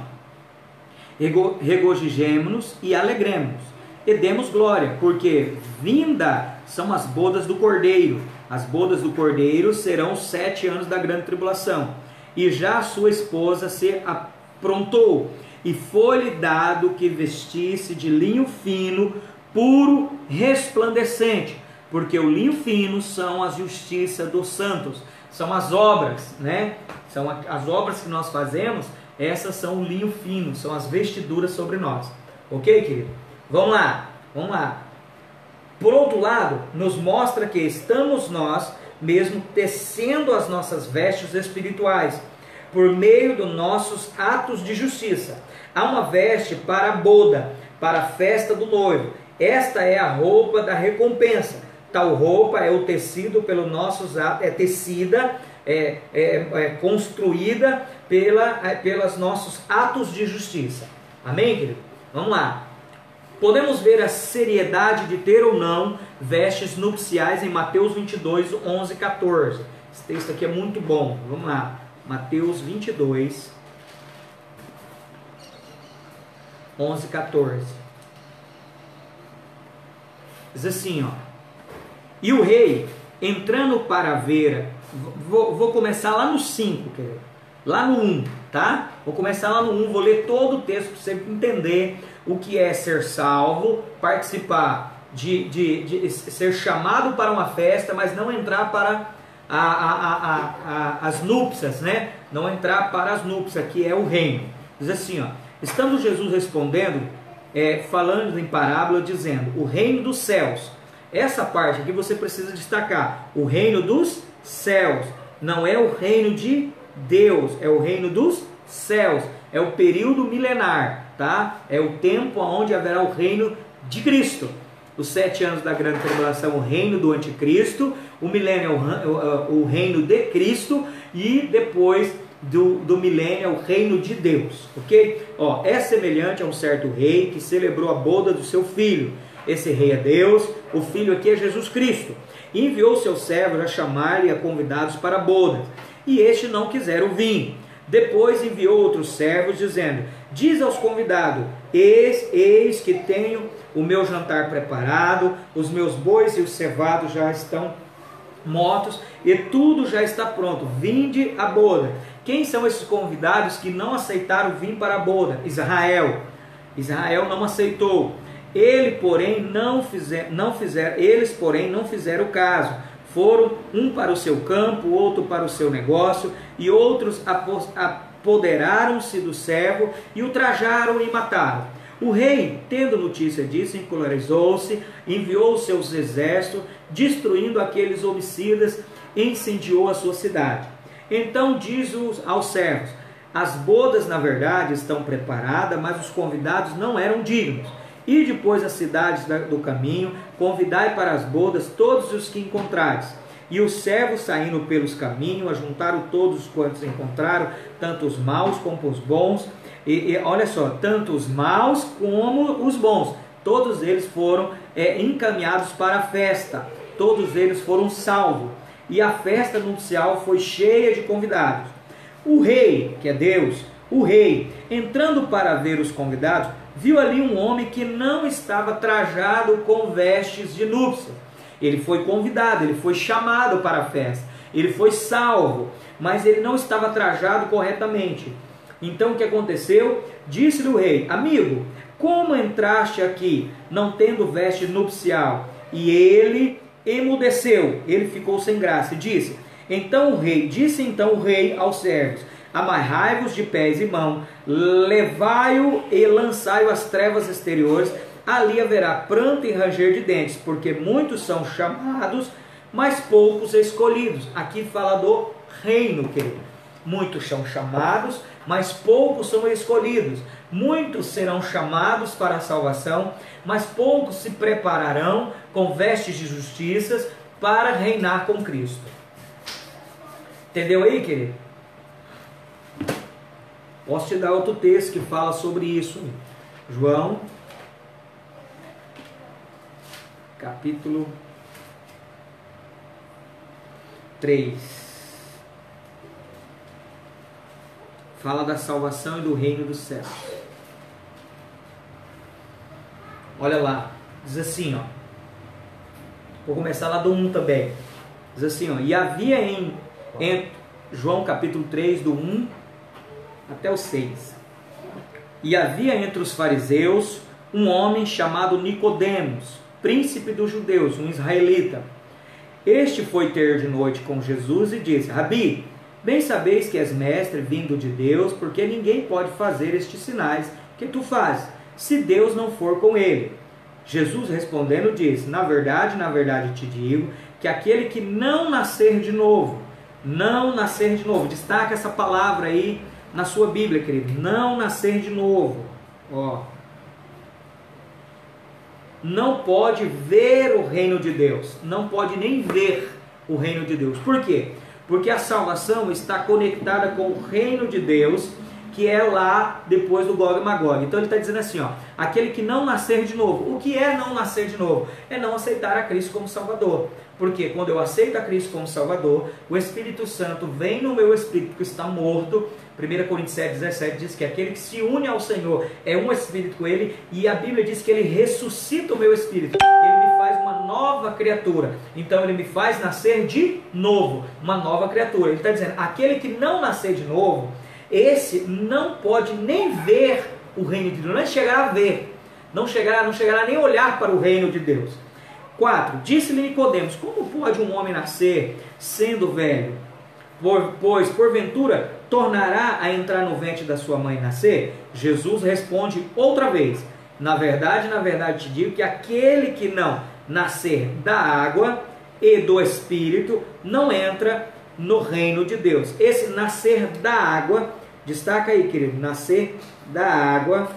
regozijemo-nos e alegremos-nos, e demos glória, porque vinda são as bodas do Cordeiro. As bodas do Cordeiro serão os 7 anos da grande tribulação, e já a sua esposa se aprontou, e foi-lhe dado que vestisse de linho fino, puro, resplandecente, porque o linho fino são a justiça dos santos, são as obras, né? São as obras que nós fazemos. Essas são o linho fino, são as vestiduras sobre nós. Ok, querido? Vamos lá, vamos lá. Por outro lado, nos mostra que estamos nós mesmo tecendo as nossas vestes espirituais, por meio dos nossos atos de justiça. Há uma veste para a boda, para a festa do noivo. Esta é a roupa da recompensa. Tal roupa é o tecido pelos nossos atos, é tecida, construída pelos nossos atos de justiça. Amém, querido? Vamos lá. Podemos ver a seriedade de ter ou não vestes nupciais em Mateus 22, 11 e 14. Esse texto aqui é muito bom. Vamos lá. Mateus 22, 11 e 14. Diz assim, e o rei, entrando para ver, vou começar lá no 5, querido. Lá no 1, tá? Vou começar lá no 1, vou ler todo o texto para você entender o que é ser salvo, participar de ser chamado para uma festa, mas não entrar para as núpcias, né? Não entrar para as núpcias, que é o reino. Diz assim, estando Jesus respondendo, falando em parábola, dizendo, o reino dos céus. Essa parte aqui você precisa destacar, o reino dos céus, não é o reino de Deus, é o reino dos céus, é o período milenar, tá? É o tempo onde haverá o reino de Cristo. Os 7 anos da grande tribulação, o reino do anticristo, o milênio é o reino de Cristo, e depois do milênio é o reino de Deus, ok? É semelhante a um certo rei que celebrou a boda do seu filho. Esse rei é Deus, o filho aqui é Jesus Cristo. E enviou seus servos a chamar e a convidados para a boda, e estes não quiseram vir. Depois enviou outros servos, dizendo, diz aos convidados, eis que tenho o meu jantar preparado, os meus bois e os cevados já estão mortos, e tudo já está pronto. Vinde à boda. Quem são esses convidados que não aceitaram vir para a boda? Israel. Israel não aceitou. Eles, porém, não fizeram caso. Foram um para o seu campo, outro para o seu negócio, e outros apoderaram-se do servo e o trajaram e mataram. O rei, tendo notícia disso, encolerizou-se, enviou os seus exércitos, destruindo aqueles homicidas, incendiou a sua cidade. Então diz aos servos: as bodas, na verdade, estão preparadas, mas os convidados não eram dignos. E depois as cidades do caminho, convidai para as bodas todos os que encontrares. E os servos, saindo pelos caminhos, ajuntaram todos quantos encontraram, tanto os maus como os bons. E olha só, tanto os maus como os bons, todos eles foram encaminhados para a festa, todos eles foram salvos. E a festa nupcial foi cheia de convidados. O rei, que é Deus, o rei, entrando para ver os convidados, viu ali um homem que não estava trajado com vestes de núpcias. Ele foi convidado, ele foi chamado para a festa, ele foi salvo, mas ele não estava trajado corretamente. Então o que aconteceu? Disse-lhe o rei: amigo, como entraste aqui não tendo veste nupcial? E ele emudeceu, ele ficou sem graça, e disse então o rei aos servos: amarrai-vos de pés e mãos, levai-o e lançai-o às trevas exteriores, ali haverá pranto e ranger de dentes, porque muitos são chamados, mas poucos escolhidos. Aqui fala do reino, querido. Muitos são chamados, mas poucos são escolhidos. Muitos serão chamados para a salvação, mas poucos se prepararão com vestes de justiça para reinar com Cristo. Entendeu aí, querido? Posso te dar outro texto que fala sobre isso. João, capítulo 3. Fala da salvação e do reino dos céus. Olha lá, diz assim, ó. Vou começar lá do 1 também. Diz assim, ó. E havia em João capítulo 3, do 1 até o 6. E havia entre os fariseus um homem chamado Nicodemos, príncipe dos judeus, um israelita. Este foi ter de noite com Jesus e disse: Rabi, bem sabeis que és mestre vindo de Deus, porque ninguém pode fazer estes sinais que tu fazes, se Deus não for com ele. Jesus respondendo disse: na verdade te digo, que aquele que não nascer de novo, destaca essa palavra aí na sua Bíblia, querido, não nascer de novo, ó, não pode ver o reino de Deus, não pode nem ver o reino de Deus. Por quê? Porque a salvação está conectada com o reino de Deus, que é lá depois do Gog e Magog. Então ele está dizendo assim, ó, aquele que não nascer de novo. O que é não nascer de novo? É não aceitar a Cristo como Salvador. Porque quando eu aceito a Cristo como Salvador, o Espírito Santo vem no meu espírito que está morto. 1 Coríntios 7,17 diz que aquele que se une ao Senhor é um espírito com ele, e a Bíblia diz que ele ressuscita o meu espírito, ele me faz uma nova criatura. Então ele me faz nascer de novo, uma nova criatura. Ele está dizendo, aquele que não nascer de novo, esse não pode nem ver o reino de Deus, não chegará a ver, não chegará nem a olhar para o reino de Deus. 4. Disse-lhe Nicodemos: como pode um homem nascer sendo velho? Pois porventura tornará a entrar no ventre da sua mãe e nascer? Jesus responde outra vez: na verdade te digo que aquele que não nascer da água e do Espírito não entra no reino de Deus. Esse nascer da água, destaca aí, querido, nascer da água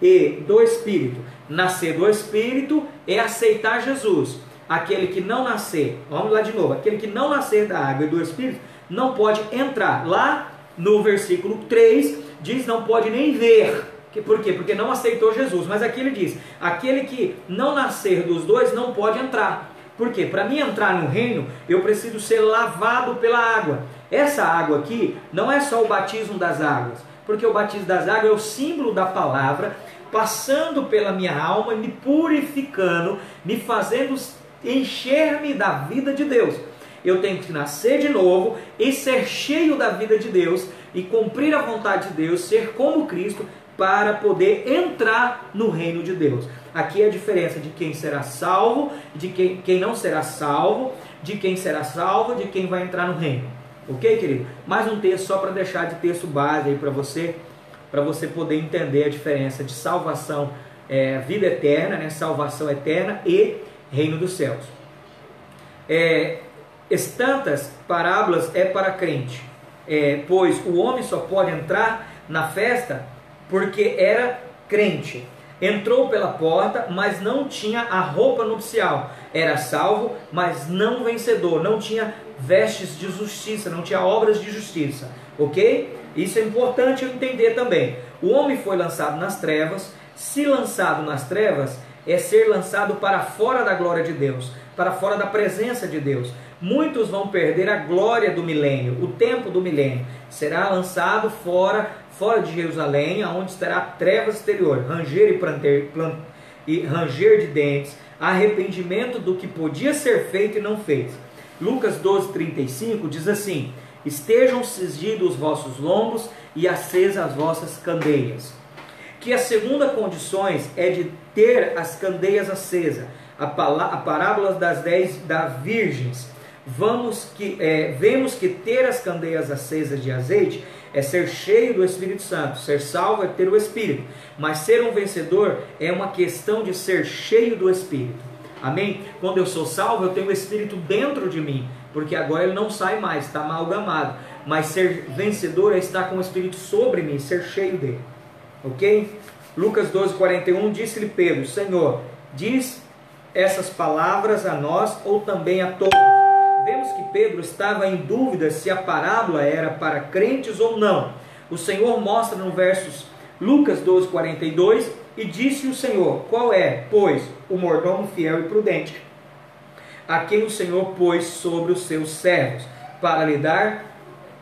e do Espírito. Nascer do Espírito é aceitar Jesus. Aquele que não nascer, vamos lá de novo, aquele que não nascer da água e do Espírito não pode entrar. Lá no versículo 3 diz não pode nem ver. Por quê? Porque não aceitou Jesus. Mas aqui ele diz, aquele que não nascer dos dois não pode entrar. Por quê? Para mim entrar no reino, eu preciso ser lavado pela água. Essa água aqui não é só o batismo das águas, porque o batismo das águas é o símbolo da palavra, passando pela minha alma, me purificando, me fazendo encher-me da vida de Deus. eu tenho que nascer de novo e ser cheio da vida de Deus e cumprir a vontade de Deus, ser como Cristo, para poder entrar no reino de Deus. Aqui é a diferença de quem será salvo, de quem não será salvo, de quem será salvo, de quem vai entrar no reino. Ok, querido? Mais um texto só para deixar de texto base aí para você poder entender a diferença de salvação, vida eterna, né? Salvação eterna e reino dos céus. Tantas parábolas é para crente, pois o homem só pode entrar na festa porque era crente. Entrou pela porta, mas não tinha a roupa nupcial. Era salvo, mas não vencedor. Não tinha vestes de justiça, não tinha obras de justiça. Ok? Isso é importante eu entender também. O homem foi lançado nas trevas. Se lançado nas trevas, é ser lançado para fora da glória de Deus, para fora da presença de Deus. Muitos vão perder a glória do milênio, o tempo do milênio. Será lançado fora de Jerusalém, onde estará trevas exterior, ranger e ranger de dentes, arrependimento do que podia ser feito e não fez. Lucas 12:35 diz assim: estejam cingidos os vossos lombos e acesas as vossas candeias. Que a segunda condição é de ter as candeias acesas. A parábola das 10 das virgens. Vemos que ter as candeias acesas de azeite é ser cheio do Espírito Santo. Ser salvo é ter o Espírito. Mas ser um vencedor é uma questão de ser cheio do Espírito. Amém? Quando eu sou salvo, eu tenho o Espírito dentro de mim. Porque agora ele não sai mais, está amalgamado. Mas ser vencedor é estar com o Espírito sobre mim, ser cheio dele. Ok? Lucas 12:41, disse-lhe Pedro: Senhor, diz essas palavras a nós ou também a todos? Vemos que Pedro estava em dúvida se a parábola era para crentes ou não. O Senhor mostra no versos Lucas 12:42, e disse o Senhor: qual é, pois, o mordomo fiel e prudente, a quem o Senhor pôs sobre os seus servos, para lhe dar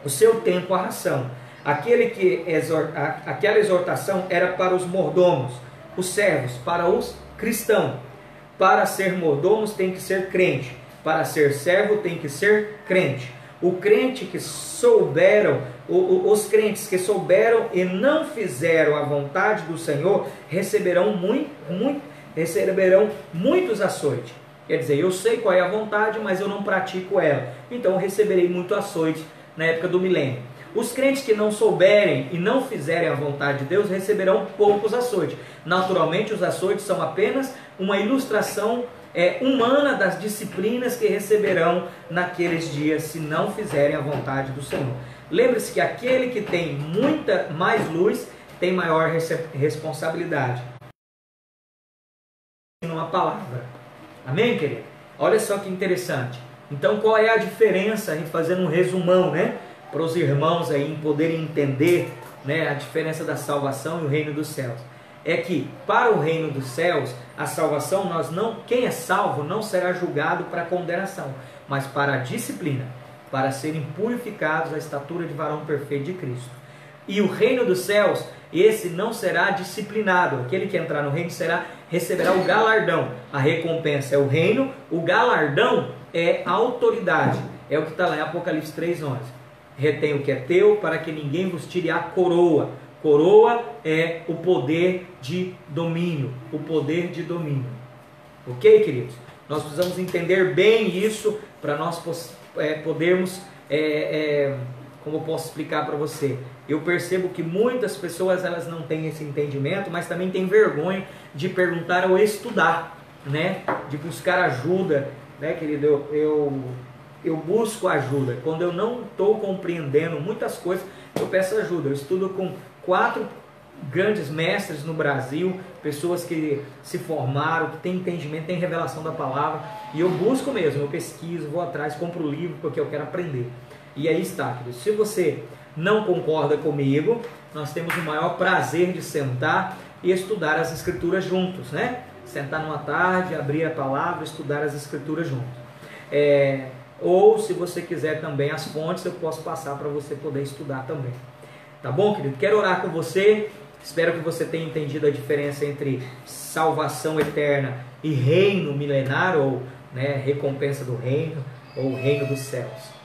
o seu tempo a ração. Aquela exortação era para os mordomos, os servos, para os cristãos. Para ser mordomos tem que ser crente. Para ser servo tem que ser crente. O crente que souberam, os crentes que souberam e não fizeram a vontade do Senhor receberão muitos açoites. Quer dizer, eu sei qual é a vontade, mas eu não pratico ela. Então eu receberei muito açoite na época do milênio. Os crentes que não souberem e não fizerem a vontade de Deus receberão poucos açoites. Naturalmente, os açoites são apenas uma ilustração humana das disciplinas que receberão naqueles dias se não fizerem a vontade do Senhor. Lembre-se que aquele que tem muita mais luz tem maior responsabilidade. Uma palavra. Amém, querido? Olha só que interessante. Então, qual é a diferença, fazendo um resumão, né? Para os irmãos aí poderem entender, né, a diferença da salvação e o reino dos céus. É que para o reino dos céus, a salvação, quem é salvo não será julgado para condenação, mas para a disciplina, para serem purificados à estatura de varão perfeito de Cristo. E o reino dos céus, esse não será disciplinado. Aquele que entrar no reino receberá o galardão. A recompensa é o reino, o galardão é a autoridade. É o que está lá em Apocalipse 3:11. Retém o que é teu, para que ninguém vos tire a coroa. Coroa é o poder de domínio. O poder de domínio. Ok, queridos? Nós precisamos entender bem isso para nós podermos, como eu posso explicar para você? Eu percebo que muitas pessoas elas não têm esse entendimento, mas também têm vergonha de perguntar ou estudar, né? De buscar ajuda, né, querido? Eu busco ajuda. Quando eu não estou compreendendo muitas coisas, eu peço ajuda. Eu estudo com 4 grandes mestres no Brasil, pessoas que se formaram, que têm entendimento, têm revelação da palavra, e eu busco mesmo, eu pesquiso, vou atrás, compro o livro porque eu quero aprender. E aí está, querido. Se você não concorda comigo, nós temos o maior prazer de sentar e estudar as Escrituras juntos, né? Sentar numa tarde, abrir a palavra, estudar as Escrituras juntos. Ou se você quiser também as fontes, eu posso passar para você poder estudar também. Tá bom, querido? Quero orar com você. Espero que você tenha entendido a diferença entre salvação eterna e reino milenar, ou, né, recompensa do reino. ou o reino dos céus.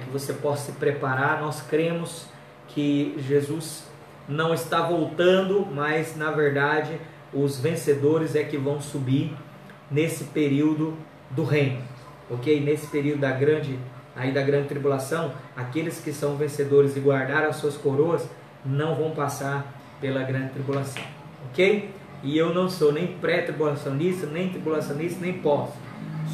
Que você possa se preparar. Nós cremos que Jesus não está voltando, mas na verdade os vencedores é que vão subir nesse período do reino, ok? Nesse período da grande tribulação, aqueles que são vencedores e guardaram as suas coroas não vão passar pela grande tribulação, ok? E eu não sou nem pré-tribulacionista, nem tribulacionista, nem pós.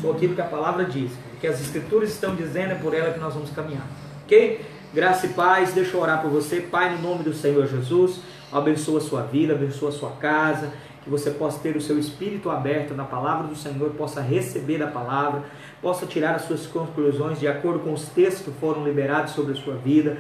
Sou aquilo que a palavra diz, o que as escrituras estão dizendo é por ela que nós vamos caminhar, ok? Graça e paz. Deixa eu orar por você. Pai, no nome do Senhor Jesus, abençoa a sua vida, abençoa a sua casa, que você possa ter o seu espírito aberto na palavra do Senhor, possa receber a palavra, possa tirar as suas conclusões de acordo com os textos que foram liberados sobre a sua vida,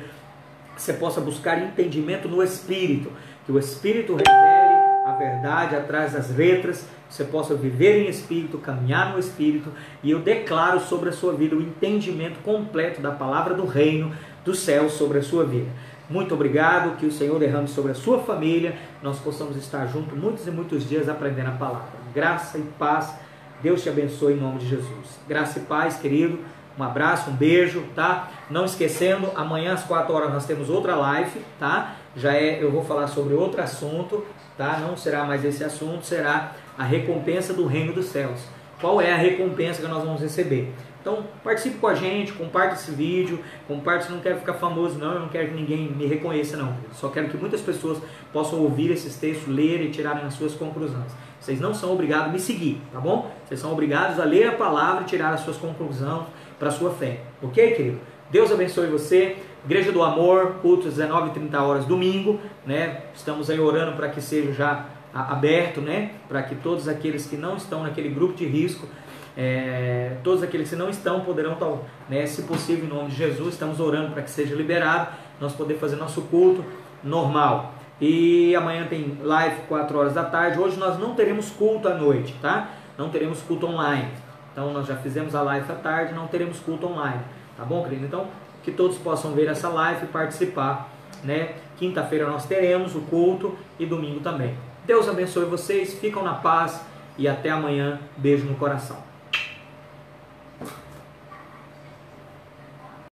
que você possa buscar entendimento no Espírito, que o Espírito revele a verdade atrás das letras, que você possa viver em Espírito, caminhar no Espírito, e eu declaro sobre a sua vida o entendimento completo da palavra do reino do céu sobre a sua vida. Muito obrigado, que o Senhor derrame sobre a sua família, nós possamos estar juntos muitos e muitos dias aprendendo a palavra. Graça e paz, Deus te abençoe em nome de Jesus. Graça e paz, querido, um abraço, um beijo, tá? Não esquecendo, amanhã às 4 horas nós temos outra live, tá? Eu vou falar sobre outro assunto, tá? Não será mais esse assunto, será a recompensa do reino dos céus. Qual é a recompensa que nós vamos receber? Então participe com a gente, comparta esse vídeo, comparta. Se não quer ficar famoso não, eu não quero que ninguém me reconheça não, só quero que muitas pessoas possam ouvir esses textos, ler e tirarem as suas conclusões. Vocês não são obrigados a me seguir, tá bom? Vocês são obrigados a ler a palavra e tirar as suas conclusões para a sua fé, ok, querido? Deus abençoe você. Igreja do Amor, culto às 19h30 domingo, né? Estamos aí orando para que seja já aberto, né? Para que todos aqueles que não estão naquele grupo de risco, todos aqueles que não estão poderão, né, se possível, em nome de Jesus, estamos orando para que seja liberado, nós poder fazer nosso culto normal. E amanhã tem live 4 horas da tarde. Hoje nós não teremos culto à noite, tá? Não teremos culto online. Então nós já fizemos a live à tarde, não teremos culto online, tá bom, querido? Então que todos possam ver essa live e participar, né? Quinta-feira nós teremos o culto e domingo também. Deus abençoe vocês, ficam na paz e até amanhã. Beijo no coração.